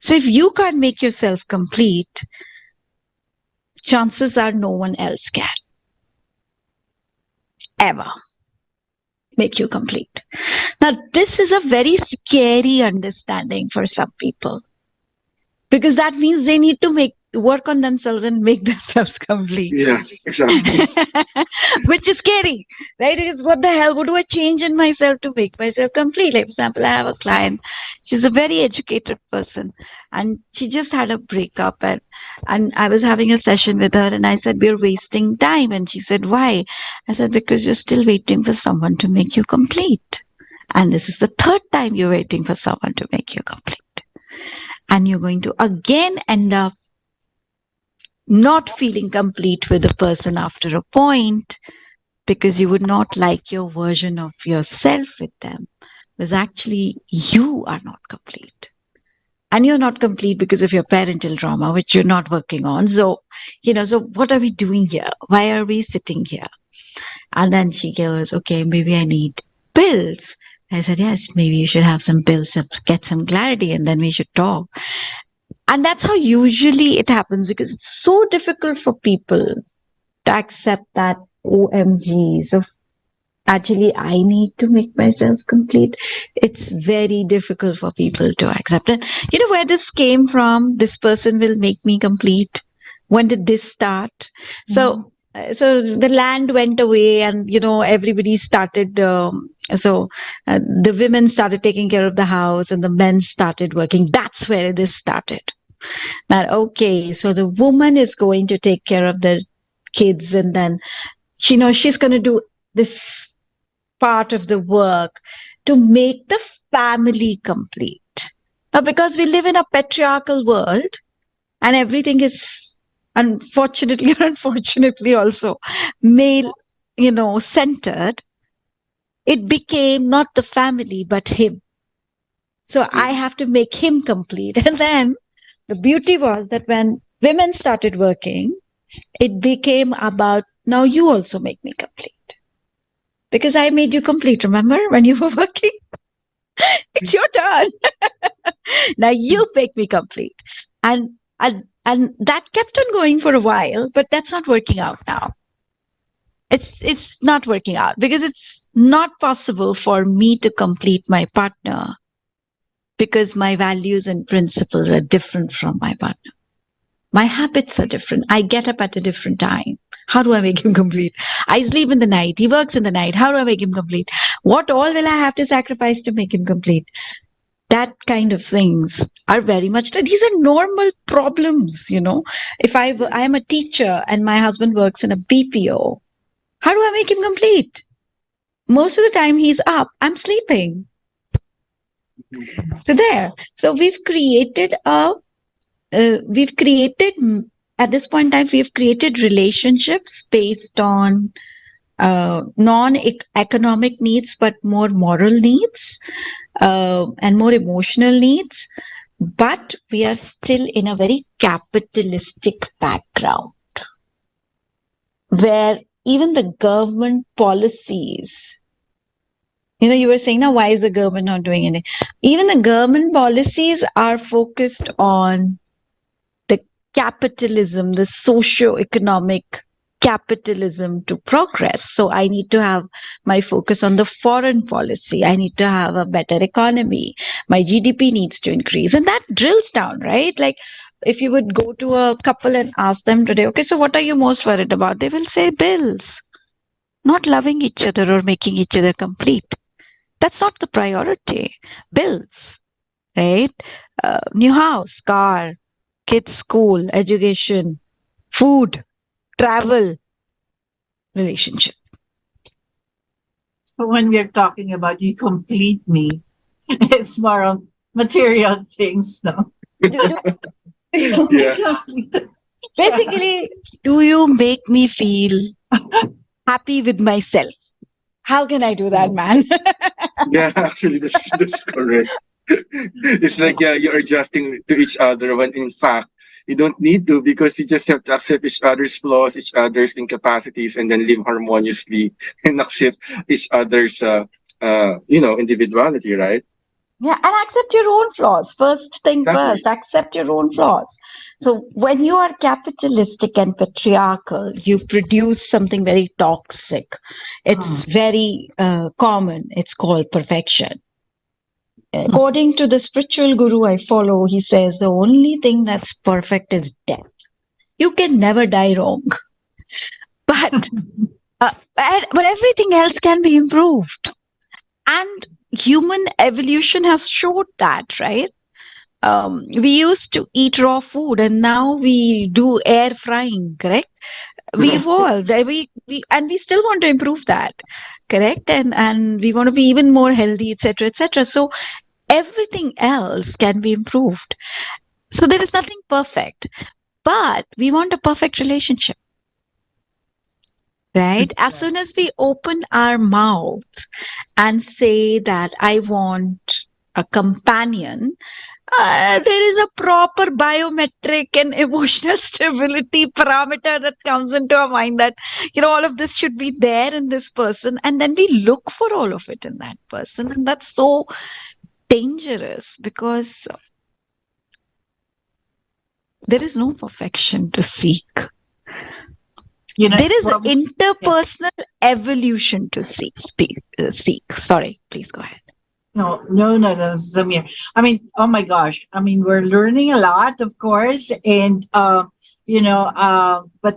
So if you can't make yourself complete, chances are no one else can ever make you complete. Now, this is a very scary understanding for some people, because that means they need to work on themselves and make themselves complete. Yeah, exactly. Which is scary, right? Because what the hell? What do I change in myself to make myself complete? Like, for example, I have a client. She's a very educated person and she just had a breakup, and I was having a session with her and I said, we're wasting time. And she said, why? I said, because you're still waiting for someone to make you complete. And this is the third time you're waiting for someone to make you complete. And you're going to again end up not feeling complete with a person after a point, because you would not like your version of yourself with them, because actually you are not complete. And you're not complete because of your parental trauma, which you're not working on. So, so what are we doing here? Why are we sitting here? And then she goes, okay, maybe I need pills. I said, yes, maybe you should have some pills to get some clarity, and then we should talk. And that's how usually it happens, because it's so difficult for people to accept that OMG. So actually, I need to make myself complete. It's very difficult for people to accept it. You know where this came from? This person will make me complete. When did this start? So the land went away, and everybody started. The women started taking care of the house, and the men started working. That's where this started. That okay, so the woman is going to take care of the kids, and then she's going to do this part of the work to make the family complete. Now, because we live in a patriarchal world, and everything is unfortunately or unfortunately also male, centered, it became not the family but him. So I have to make him complete. And then the beauty was that when women started working, it became about, now you also make me complete. Because I made you complete, remember, when you were working? It's your turn. Now you make me complete. And that kept on going for a while, but that's not working out now. It's not working out because it's not possible for me to complete my partner because my values and principles are different from my partner. My habits are different. I get up at a different time. How do I make him complete? I sleep in the night. He works in the night. How do I make him complete? What all will I have to sacrifice to make him complete? That kind of things are very much, these are normal problems, If I am a teacher and my husband works in a BPO, how do I make him complete? Most of the time he's up, I'm sleeping. So there. So we've created at this point in time, we've created relationships based on non-economic needs, but more moral needs and more emotional needs. But we are still in a very capitalistic background where even the government policies, you were saying, now why is the government not doing anything? Even the government policies are focused on the capitalism, the socio-economic capitalism to progress. So I need to have my focus on the foreign policy. I need to have a better economy. My GDP needs to increase. And that drills down, right? Like if you would go to a couple and ask them today, okay, so what are you most worried about? They will say bills, not loving each other or making each other complete. That's not the priority. Bills, right? New house, car, kids' school, education, food, travel, relationship. So when we're talking about you complete me, it's more of material things, no? Yeah. Basically, do you make me feel happy with myself? How can I do that, man? Yeah, actually, that's correct. It's like you're adjusting to each other when in fact you don't need to, because you just have to accept each other's flaws, each other's incapacities, and then live harmoniously and accept each other's individuality, right? Yeah, and accept your own flaws. First thing Exactly. first, accept your own flaws. So when you are capitalistic and patriarchal, you produce something very toxic. It's very common. It's called perfection. According to the spiritual guru I follow, he says the only thing that's perfect is death. You can never die wrong. But everything else can be improved. And human evolution has showed that, right? We used to eat raw food and now we do air frying, correct? We evolved. We still want to improve that, correct? And we want to be even more healthy, etc., etc. So everything else can be improved. So there is nothing perfect, but we want a perfect relationship. Right? As soon as we open our mouth and say that I want a companion, there is a proper biometric and emotional stability parameter that comes into our mind that, all of this should be there in this person. And then we look for all of it in that person. And that's so dangerous because there is no perfection to seek. There is interpersonal evolution to seek. Sorry, please go ahead. No, Zamir. I mean, oh my gosh. I mean, we're learning a lot, of course, and but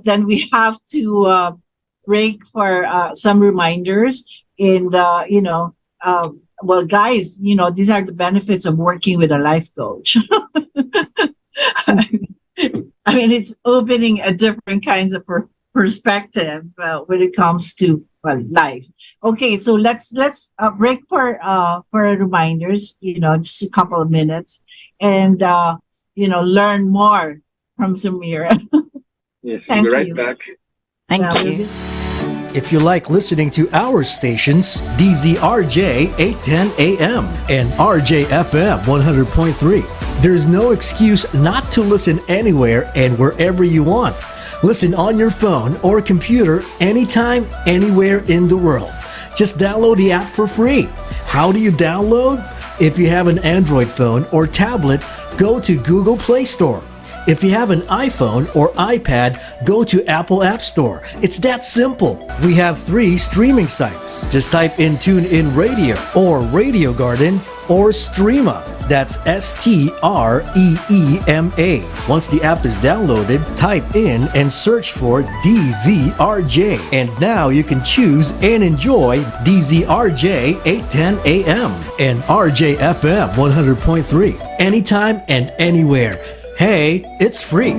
then we have to break for some reminders. And well, guys, these are the benefits of working with a life coach. I mean, it's opening a different kinds of perspective when it comes to life. Okay, so let's break for reminders. Just a couple of minutes, and learn more from Samira. Yes, we'll be right back. Thank you. If you like listening to our stations, DZRJ 810 AM and RJFM 100.3, there's no excuse not to listen anywhere and wherever you want. Listen on your phone or computer anytime, anywhere in the world. Just download the app for free. How do you download? If you have an Android phone or tablet, go to Google Play Store. If you have an iPhone or iPad, go to Apple App Store. It's that simple. We have 3 streaming sites. Just type in TuneIn Radio or Radio Garden or Streema. That's STREEMA. Once the app is downloaded, type in and search for DZRJ. And now you can choose and enjoy DZRJ 810 AM and RJFM 100.3 anytime and anywhere. Hey, it's free.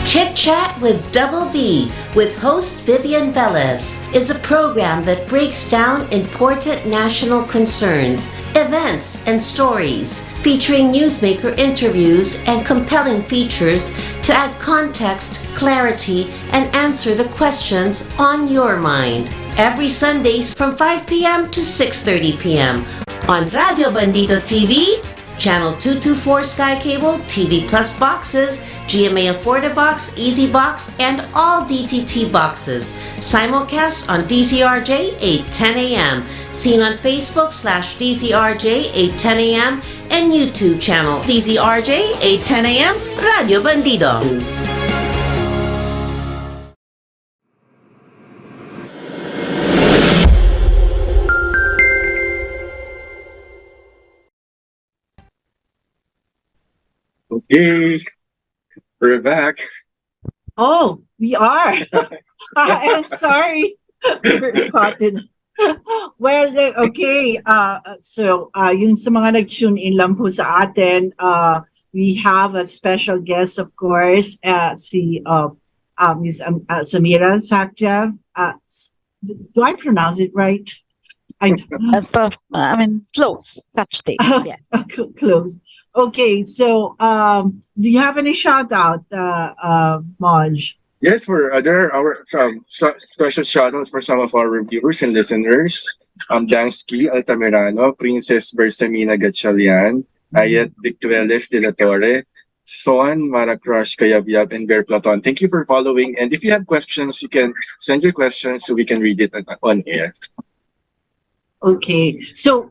Chit Chat with 𝗶𝘶 with host Vivian Velez is a program that breaks down important national concerns, events, and stories, featuring newsmaker interviews and compelling features to add context, clarity, and answer the questions on your mind. Every Sundays from 5 p.m. to 6:30 p.m. on Radio Bandito TV, Channel 224 Sky Cable, TV Plus boxes, 𝗖𝗵𝗶𝘁 box, Easy box, and all DTT boxes. Simulcast on DZRJ 810 AM. Seen on Facebook /DZRJ 810 AM and YouTube channel DZRJ 810 AM Radio Bandito. Okay, we're back. Oh, we are. I'm sorry. We're caught in. Well, okay. So, yun sa mga nag-tune in lang po sa atin, we have a special guest, of course, si Ms. Samira Sakjev. Do I pronounce it right? I mean, close. Touch state. Yeah. Close. Okay, so do you have any shout out, Maj? Yes, there are some special shout outs for some of our reviewers and listeners. 𝗖𝗵𝗁, Princess Bersamina Gatchalian, Ayat Victueles de la Torre, Son Maracrush Kayabyab, and Bear Platon. Thank you for following. And if you have questions, you can send your questions so we can read it on air. Okay, so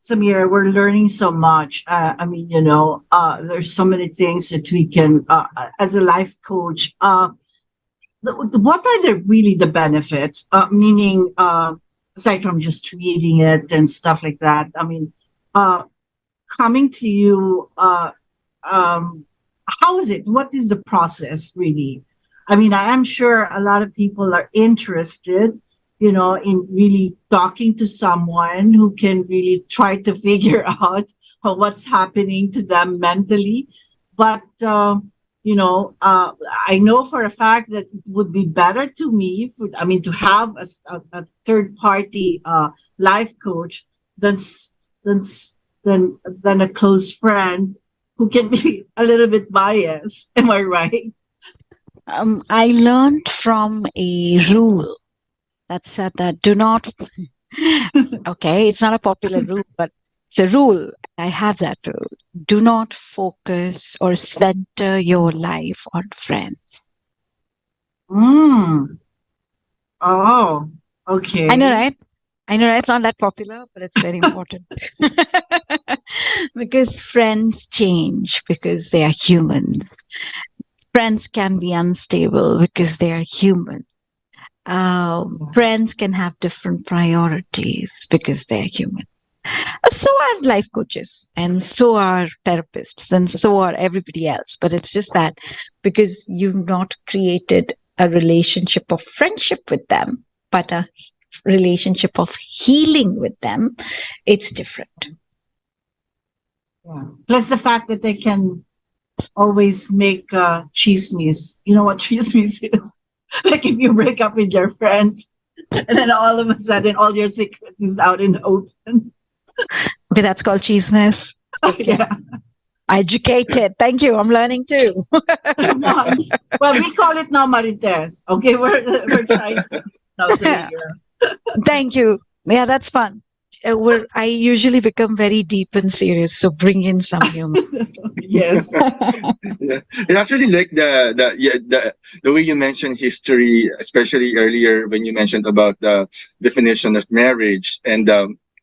Samira, we're learning so much. I mean, there's so many things that we can, as a life coach, what are really the benefits? Meaning, aside from just reading it and stuff like that, I mean, coming to you, how is it? What is the process really? I mean, I am sure a lot of people are interested, in really talking to someone who can really try to figure out what's happening to them mentally. But, I know for a fact that it would be better to me, to have a third party life coach than a close friend who can be a little bit biased. Am I right? I learned from a rule that said that do not, okay, it's not a popular rule, but it's a rule. I have that rule. Do not focus or center your life on friends. Mm. Oh, okay. I know, right? I know, right? It's not that popular, but it's very important. Because friends change because they are humans. Friends can be unstable because they are human. Friends can have different priorities because they are human. So are life coaches, and so are therapists, and so are everybody else. But it's just that because you've not created a relationship of friendship with them, but a relationship of healing with them, it's different. Yeah. Plus the fact that they can always make chismes. You know what chismes is? Like if you break up with your friends and then all of a sudden all your secrets is out in the open. Okay, that's called chismes. Okay. Yeah. Educated. Thank you. I'm learning too. Come on. Well, we call it now marites. Okay, we're trying to. No, sorry, girl. Thank you. Yeah, that's fun. I usually become very deep and serious, so bring in some humor. Yes. Yeah. I actually like the way you mentioned history, especially earlier when you mentioned about the definition of marriage and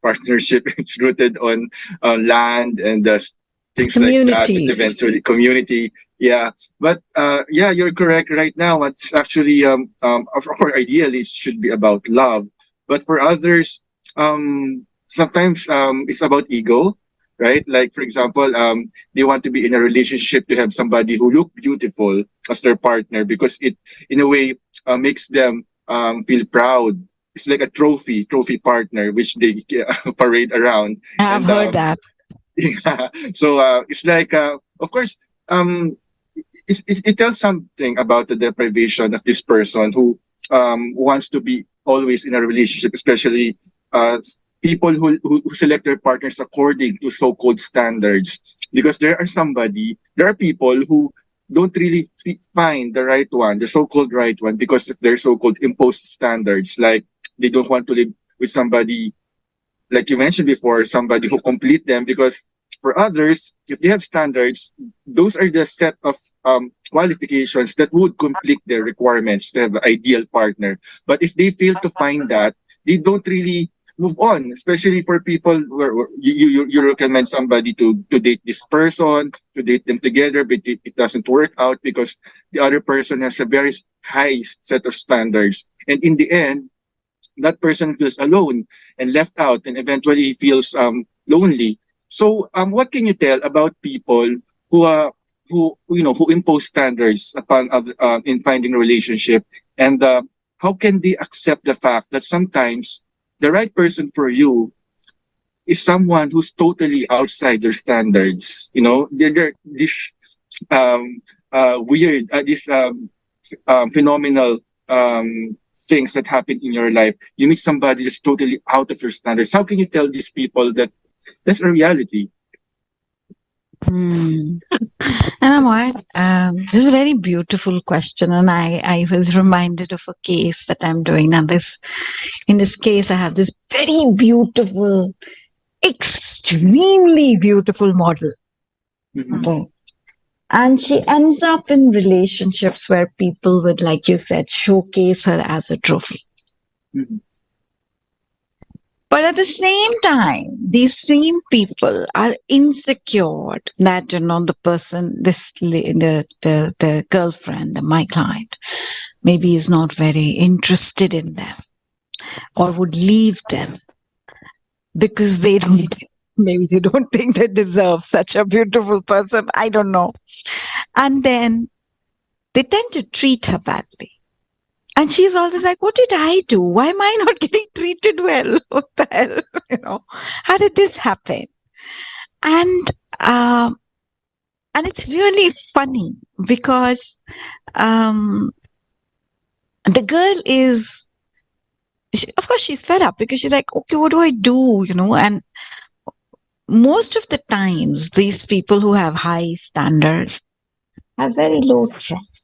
partnership. It's rooted on land and things like that. Community. But eventually, community. Yeah, but yeah, you're correct. Right now, it's actually of course, ideally, it should be about love, but for others, sometimes it's about ego, right? Like for example, they want to be in a relationship to have somebody who look beautiful as their partner because it in a way makes them feel proud. It's like a trophy partner which they parade around. I've And heard that. yeah, so it's like of course it tells something about the deprivation of this person who wants to be always in a relationship, especially people who select their partners according to so-called standards. Because there are people who don't really find the right one, the so-called right one, because of their so-called imposed standards. Like they don't want to live with somebody, like you mentioned before, somebody who complete them. Because for others, if they have standards, those are the set of qualifications that would complete their requirements to have an ideal partner. But if they fail to find that, they don't really move on, especially for people where you recommend somebody to date this person, to date them together, but it doesn't work out because the other person has a very high set of standards. And in the end, that person feels alone and left out and eventually feels lonely. So what can you tell about people who impose standards upon other in finding a relationship, and how can they accept the fact that sometimes the right person for you is someone who's totally outside their standards? You know, they're this weird, this phenomenal things that happen in your life. You meet somebody that's totally out of your standards. How can you tell these people that that's a reality? And I'm what? This is a very beautiful question, and I was reminded of a case that I'm doing now. In this case, I have this very beautiful, extremely beautiful model. Mhm. Okay. And she ends up in relationships where people would, like you said, showcase her as a trophy. Mhm. But at the same time, these same people are insecure that the person, the girlfriend, my client, maybe is not very interested in them or would leave them because maybe they don't think they deserve such a beautiful person. I don't know. And then they tend to treat her badly. And she's always like, what did I do? Why am I not getting treated well? What the hell? How did this happen? And it's really funny because the girl is, of course, she's fed up because she's like, okay, what do I do? And most of the times, these people who have high standards have very low trust.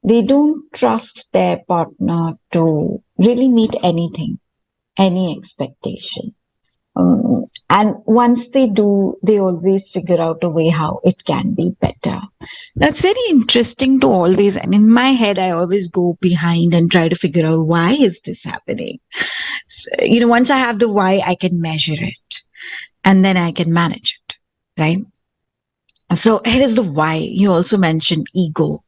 they don't trust their partner to really meet anything, any expectation. And once they do, they always figure out a way how it can be better. That's very interesting to always, and in my head, I always go behind and try to figure out why is this happening. So, once I have the why, I can measure it and then I can manage it, right? So here is the why. You also mentioned ego.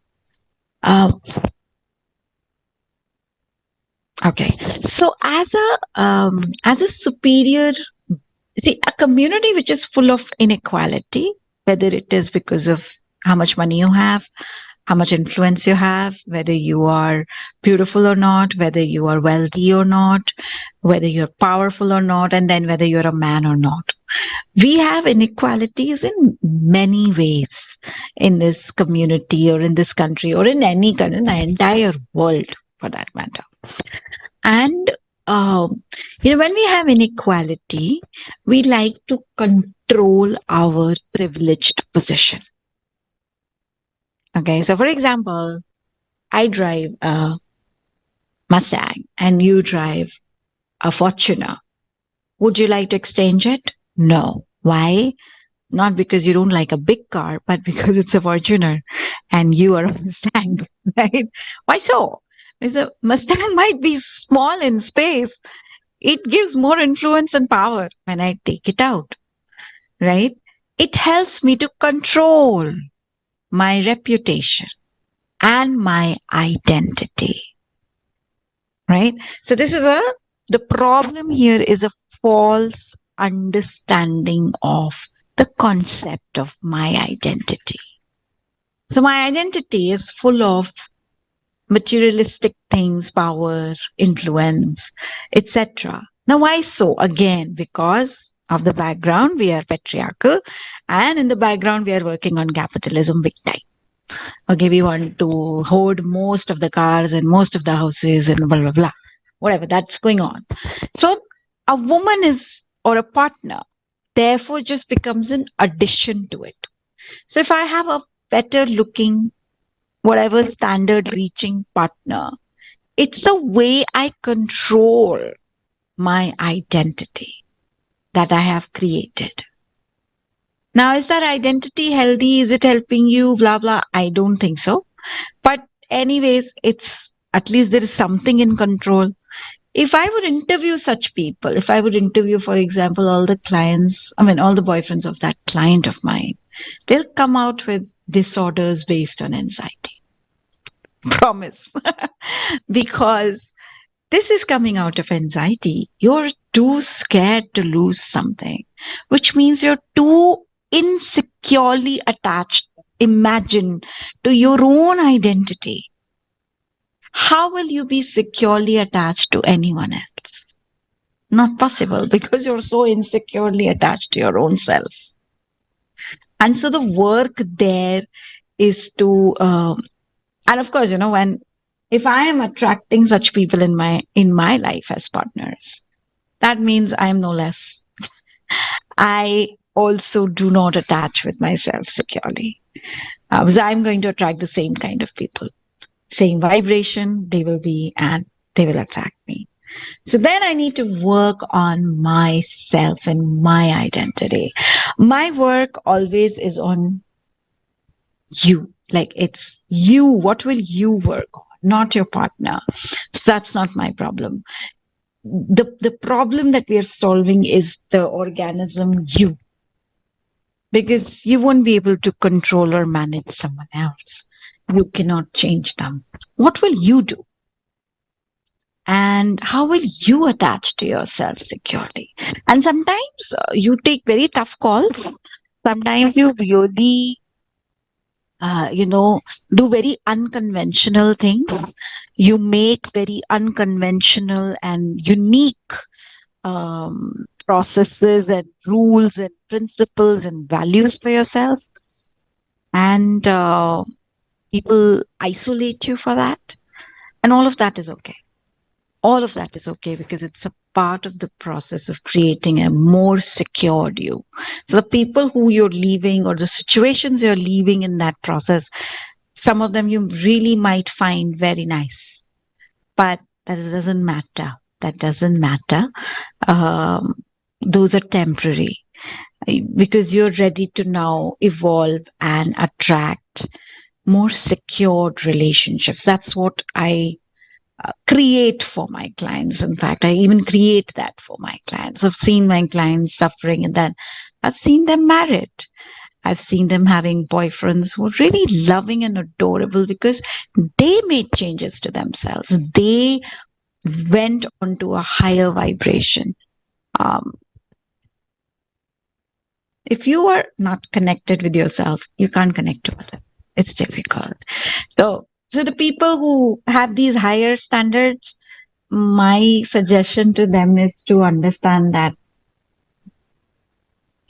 Okay, so as a superior, see, a community which is full of inequality, whether it is because of how much money you have, how much influence you have, whether you are beautiful or not, whether you are wealthy or not, whether you're powerful or not, and then whether you're a man or not. We have inequalities in many ways in this community or in this country or in any country, in the entire world for that matter. And when we have inequality, we like to control our privileged position. Okay, so for example, I drive a Mustang and you drive a Fortuner. Would you like to exchange it? No. Why? Not because you don't like a big car, but because it's a Fortuner and you are a Mustang, right? Why so? Because a Mustang might be small in space. It gives more influence and power when I take it out, right? It helps me to control my reputation and my identity, right? So this is the problem here is a false understanding of the concept of my identity. So my identity is full of materialistic things, power, influence, etc. Now, why so? Again, because of the background, we are patriarchal, and in the background, we are working on capitalism big time. Okay, we want to hoard most of the cars and most of the houses and blah, blah, blah, whatever that's going on. So a woman is, or a partner, therefore just becomes an addition to it. So if I have a better looking, whatever standard reaching partner, it's the way I control my identity that I have created. Now, is that identity healthy? Is it helping you? Blah, blah. I don't think so. But anyways, it's at least there is something in control. If I would interview such people, if I would interview, for example, all the boyfriends of that client of mine, they'll come out with disorders based on anxiety. Promise. Because this is coming out of anxiety. You're too scared to lose something, which means you're too insecurely attached, imagine, to your own identity. How will you be securely attached to anyone else? Not possible, because you're so insecurely attached to your own self. And so the work there is to, and of course, if I am attracting such people in my life as partners, that means I am no less. I also do not attach with myself securely. Because I'm going to attract the same kind of people. Same vibration they will be, and they will attract me. So then I need to work on myself and my identity. My work always is on you. Like, it's you. What will you work on? Not your partner. So that's not my problem. The problem that we are solving is the organism you. Because you won't be able to control or manage someone else. You cannot change them. What will you do? And how will you attach to yourself securely? And sometimes you take very tough calls. Sometimes you really, do very unconventional things. You make very unconventional and unique processes and rules and principles and values for yourself. And people isolate you for that. And all of that is okay. All of that is okay, because it's a part of the process of creating a more secured you. So the people who you're leaving or the situations you're leaving in that process, Some of them you really might find very nice, but that doesn't matter. That doesn't matter. Those are temporary, because you're ready to now evolve and attract more secured relationships. That's what I create for my clients. In fact, I even create that for my clients. I've seen my clients suffering, and then I've seen them married. I've seen them having boyfriends who are really loving and adorable because they made changes to themselves. They went onto a higher vibration. If you are not connected with yourself, you can't connect with it. It's difficult. So the people who have these higher standards, my suggestion to them is to understand that,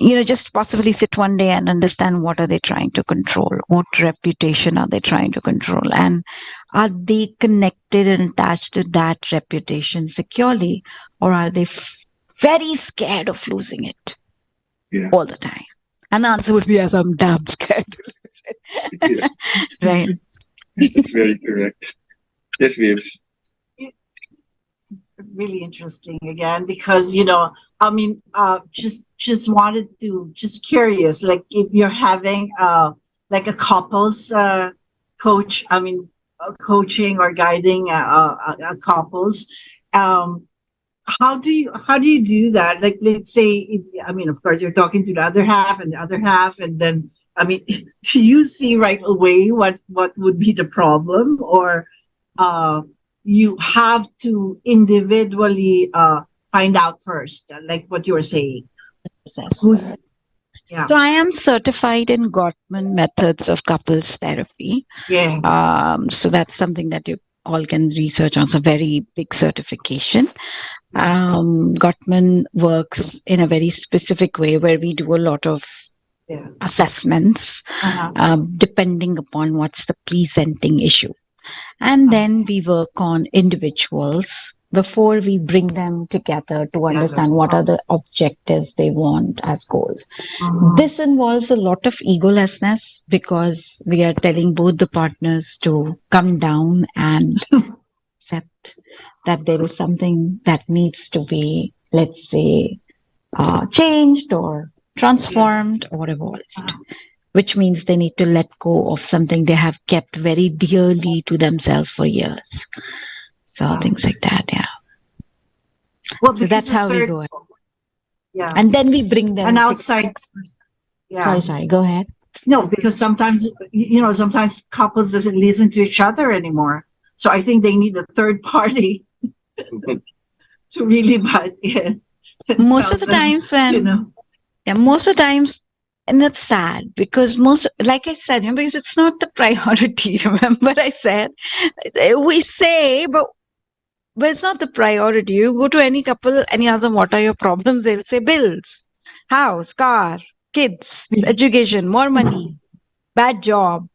just possibly sit one day and understand what are they trying to control, what reputation are they trying to control, and are they connected and attached to that reputation securely, or are they very scared of losing it all the time? And the answer would be, yes, I'm damn scared to lose it. Right. That's very correct. Yes, Vibs. Really interesting again, because just curious, like if you're having like a couples coaching or guiding couples, how do you do that? Like, let's say, of course you're talking to the other half, and then do you see right away what would be the problem, or you have to individually find out first, like what you were saying? Yeah. So I am certified in Gottman methods of couples therapy. Yeah. So that's something that you all can research on. It's a very big certification. Gottman works in a very specific way where we do a lot of assessments, depending upon what's the presenting issue. And then we work on individuals before we bring them together to understand what are the objectives they want as goals. This involves a lot of egolessness, because we are telling both the partners to come down and accept that there is something that needs to be, let's say, changed or transformed or evolved. Which means they need to let go of something they have kept very dearly to themselves for years. So things like that, yeah. Well, so that's how we go. Yeah. And then we bring them an outside. Yeah. Sorry, go ahead. No, because sometimes, sometimes couples doesn't listen to each other anymore. So I think they need a third party to really butt in. Most of the times most of the times, and that's sad, because like I said, because it's not the priority. Remember I said, we say, but it's not the priority. You go to any couple, any other, what are your problems? They'll say bills, house, car, kids, education, more money, bad job,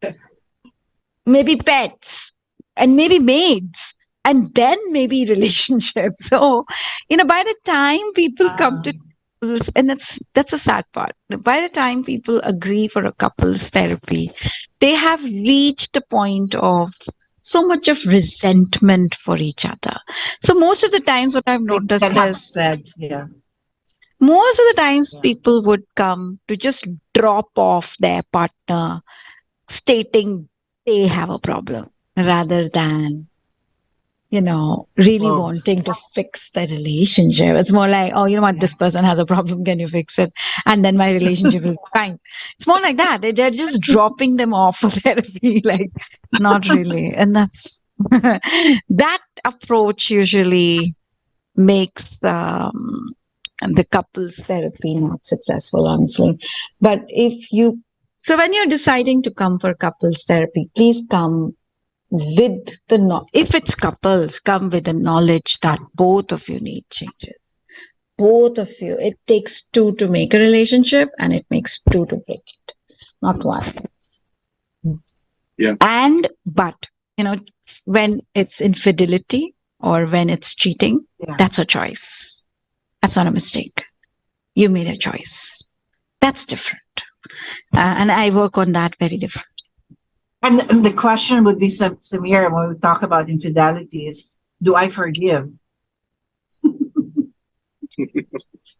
maybe pets, and maybe maids, and then maybe relationships. So, by the time people come to, and that's a sad part. By the time people agree for a couples therapy, they have reached a point of so much of resentment for each other. So most of the times what I've noticed is most of the times people would come to just drop off their partner stating they have a problem, rather than really wanting to fix the relationship. It's more like, oh, this person has a problem, can you fix it? And then my relationship will be fine. It's more like that. They're just dropping them off for therapy, like, not really. And that's that approach usually makes the couples therapy not successful, honestly. But so when you're deciding to come for couples therapy, please come with if it's couples, come with the knowledge that both of you need changes. Both of you. It takes two to make a relationship, and it makes two to break it, not one. Yeah. But when it's infidelity or when it's cheating, that's a choice. That's not a mistake. You made a choice. That's different. And I work on that very different. And the question would be, Samira, when we talk about infidelity is, do I forgive?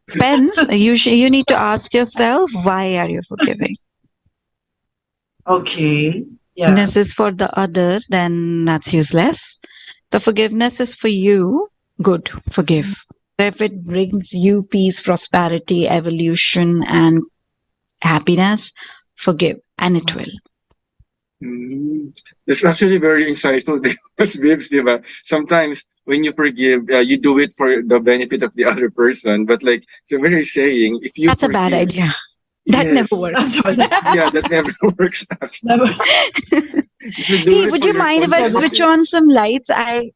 Depends. You need to ask yourself, why are you forgiving? Okay. Yeah. Forgiveness is for the other, then that's useless. The forgiveness is for you, good, forgive. If it brings you peace, prosperity, evolution, and happiness, forgive, and it will. It's actually very insightful because, Bibs, diba? Sometimes when you forgive, you do it for the benefit of the other person. But like Samira is saying, if you That's forgive, a bad idea. That yes, never works. yeah, that never works. Actually. Never. You should do Hey, it would for you your mind if own I benefit. switch on some lights? I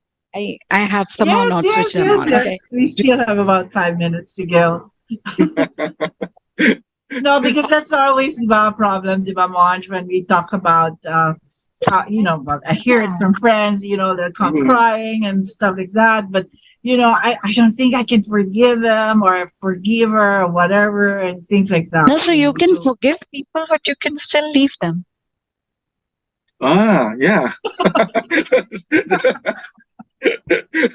have somehow not switched them on. Yes. Okay. We still have about 5 minutes to go. No, because that's always the problem, diba, Monj, when we talk about, about, I hear it from friends, they're crying and stuff like that. But, I don't think I can forgive them or forgive her or whatever and things like that. No, so you can forgive people, but you can still leave them. Yeah.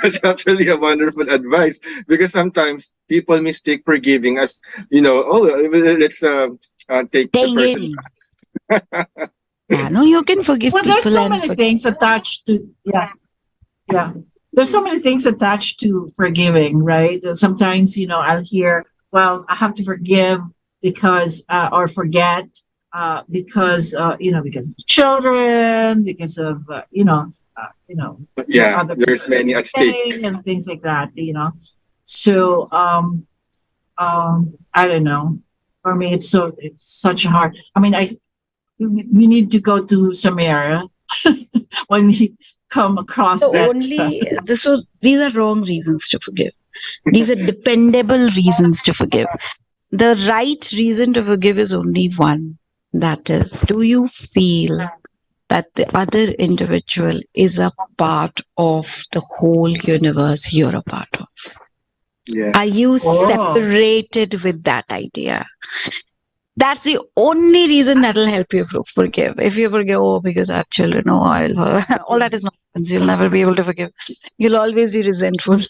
That's actually a wonderful advice because sometimes people mistake forgiving as, let's take the person. Yeah, no, you can forgive well, people. There's so many things attached to, yeah. There's so many things attached to forgiving, right? Sometimes, I'll hear, well, I have to forgive because, or forget, because of children, because of yeah, other there's many at stake and things like that. So I don't know. For me, it's such a hard. I mean, we need to go to some area when we come across that. These are wrong reasons to forgive. These are dependable reasons to forgive. The right reason to forgive is only one. That is, do you feel that the other individual is a part of the whole universe you're a part of? Yeah. Are you separated with that idea? That's the only reason that will help you forgive. If you forgive, because I have children, all that is nonsense. You'll never be able to forgive. You'll always be resentful.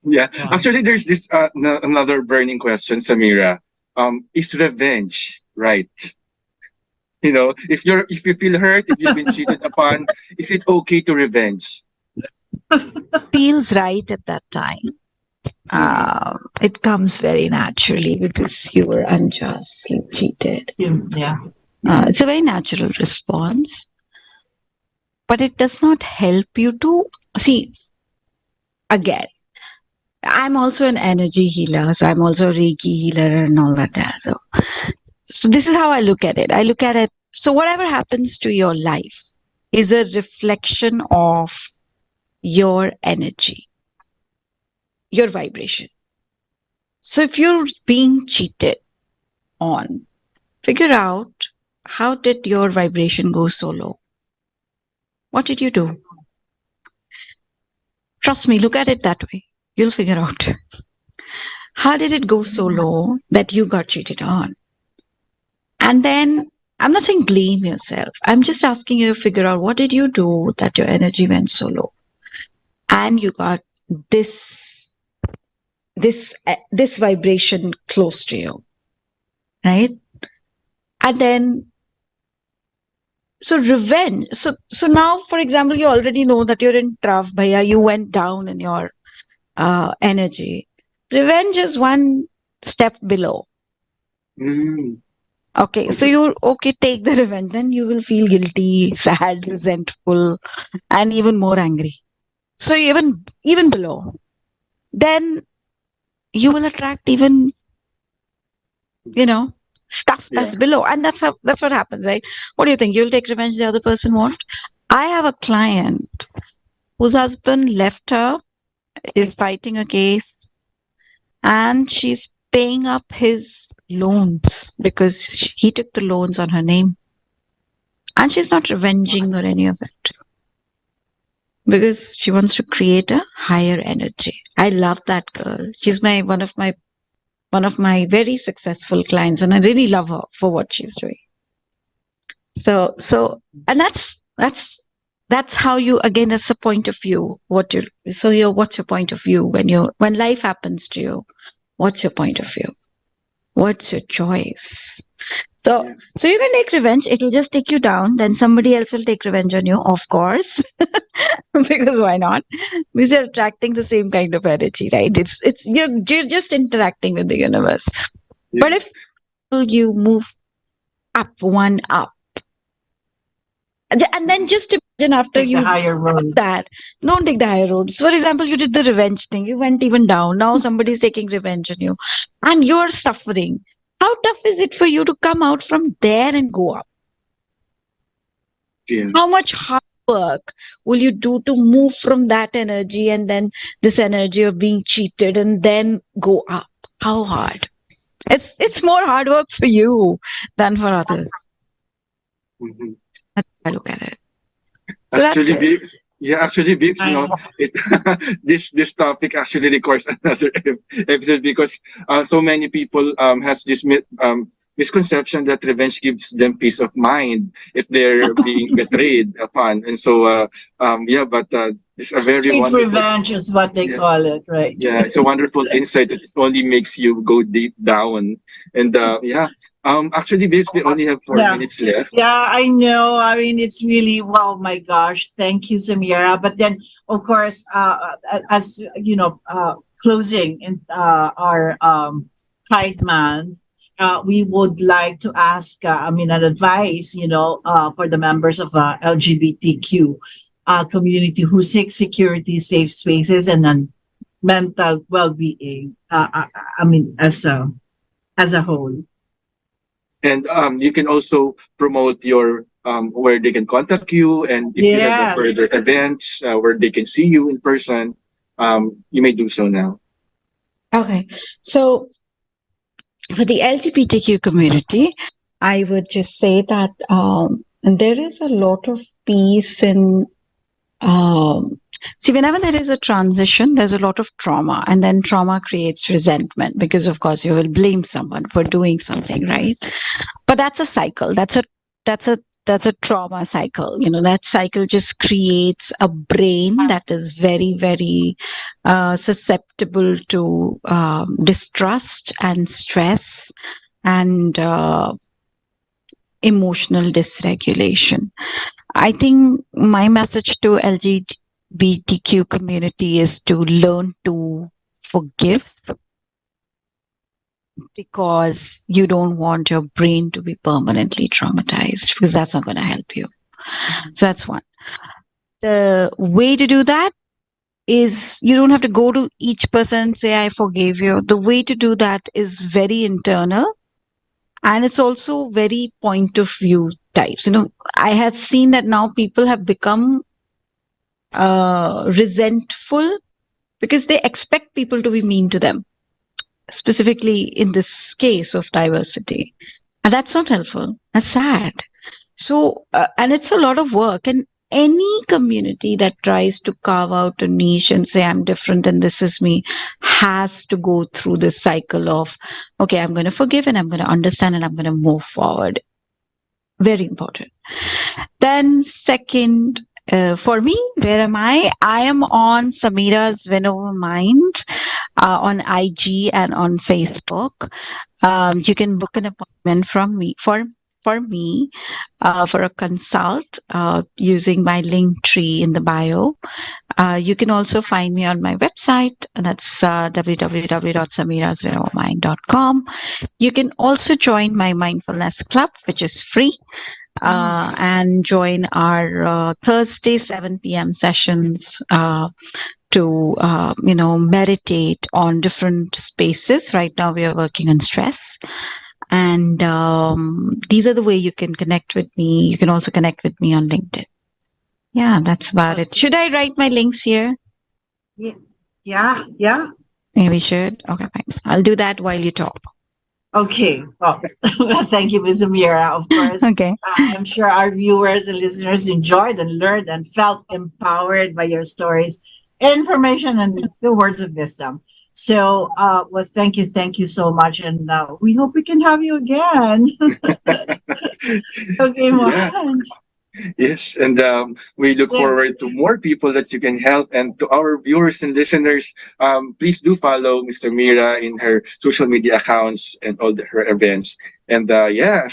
Yeah. Actually, there's this another burning question, Samira. Is revenge right? If you feel hurt, if you've been cheated upon, is it okay to revenge? Feels right at that time. It comes very naturally because you were unjustly cheated. Yeah. It's a very natural response, but it does not help you to see. Again, I'm also an energy healer, so I'm also a Reiki healer and all that. So this is how I look at it. I look at it. So whatever happens to your life is a reflection of your energy, your vibration. So if you're being cheated on, figure out, how did your vibration go so low? What did you do? Trust me, look at it that way. You'll figure out. How did it go so low that you got cheated on? And then, I'm not saying blame yourself. I'm just asking you to figure out, what did you do that your energy went so low? And you got this vibration close to you, right? And then, so revenge. So now, for example, you already know that you're in trough, bhaiya, you went down in your energy. Revenge is one step below. Okay, so you're take the revenge. Then you will feel guilty, sad, resentful, and even more angry. So even below, then you will attract even, stuff that's below. And that's what happens, right? What do you think? You'll take revenge the other person won't? I have a client whose husband left her, is fighting a case, and she's paying up his loans because he took the loans on her name. And she's not revenging or any of it, because she wants to create a higher energy. I love that girl. She's one of my very successful clients, and I really love her for what she's doing. And that's how you, again, that's the point of view. What's your point of view when life happens to you? What's your point of view? What's your choice? So you can take revenge. It'll just take you down. Then somebody else will take revenge on you, of course, because why not? Because you're attracting the same kind of energy, right? You're just interacting with the universe. Yeah. But if you move up, one up, and then just imagine after Take you the higher road. that, don't take the higher road. So, for example, you did the revenge thing. You went even down. Now somebody's taking revenge on you, and you're suffering. How tough is it for you to come out from there and go up? Yeah. How much hard work will you do to move from that energy and then this energy of being cheated and then go up? How hard? It's more hard work for you than for others. Mhm. That's how I look at it. So that's it. Actually, Bibs, this topic actually requires another episode because so many people has this misconception that revenge gives them peace of mind if they're being betrayed upon, and so but it's a very Sweet wonderful. revenge is what they call it, right? Yeah, it's a wonderful insight that it only makes you go deep down, and actually, Bibs, we only have 4 minutes left. Yeah, I know. I mean, it's really, wow, my gosh. Thank you, Samira. But then, of course, as you know, closing in our Pride Month, we would like to ask, an advice, for the members of LGBTQ community who seek security, safe spaces, and mental well-being. As a whole. And you can also promote your where they can contact you, and if you have further events where they can see you in person, you may do so now. Okay, so for the LGBTQ community, I would just say that there is a lot of peace in. See, whenever there is a transition, there's a lot of trauma, and then trauma creates resentment because, of course, you will blame someone for doing something, right? But that's a cycle. That's a trauma cycle. That cycle just creates a brain that is very, very susceptible to distrust and stress and emotional dysregulation. I think my message to LGBTQ community is to learn to forgive, because you don't want your brain to be permanently traumatized, because that's not going to help you. So that's one. The way to do that is you don't have to go to each person and say, I forgave you. The way to do that is very internal, and it's also very point of view types. I have seen that now people have become resentful because they expect people to be mean to them, specifically in this case of diversity. And that's not helpful. That's sad. So, and it's a lot of work. And any community that tries to carve out a niche and say, I'm different and this is me, has to go through this cycle of, okay, I'm going to forgive and I'm going to understand and I'm going to move forward. Very important. Then second, for me, where am I? I am on Samira's Win Over Mind on IG and on Facebook. You can book an appointment from me for a consult using my link tree in the bio. You can also find me on my website, and that's www.samiraswinovermind.com. You can also join my mindfulness club, which is free. And join our Thursday 7 p.m. sessions to meditate on different spaces. Right now we are working on stress, and these are the way you can connect with me. You can also connect with me on LinkedIn. Yeah, that's about it. Should I write my links here? Yeah. Maybe we should. Okay, thanks. I'll do that while you talk. Okay. Well, thank you, Ms. Amira, of course. Okay. I'm sure our viewers and listeners enjoyed and learned and felt empowered by your stories, information, and the words of wisdom. So, well, thank you so much, and we hope we can have you again. Okay, Yeah. Mohan. Yes, and we look Yeah. forward to more people that you can help. And to our viewers and listeners, please do follow Mr. Mira in her social media accounts and all her events. And yeah,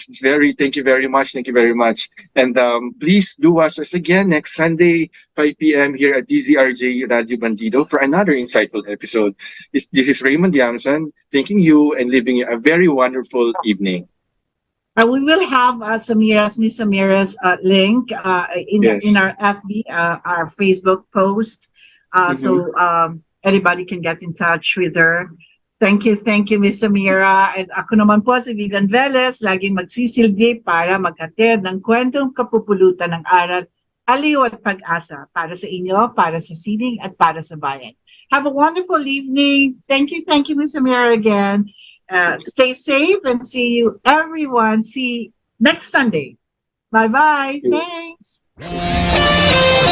thank you very much. Thank you very much. And please do watch us again next Sunday, 5 p.m. here at DZRJ Radio Bandido for another insightful episode. This is Raymond Diamzon, thanking you and leaving you a very wonderful evening. We will have Miss Samira's link Yes. in our FB, our Facebook post, so anybody can get in touch with her. Thank you, Miss Samira. And ako naman po si Vivian Velez, laging magsisilbi para maghatid ng kwentong kapupulutan ng aral, aliw at pag-asa para sa inyo, para sa sining at para sa bayan. Have a wonderful evening. Thank you, Miss Samira again. Stay safe and see you everyone. See next Sunday. Bye-bye. Thanks.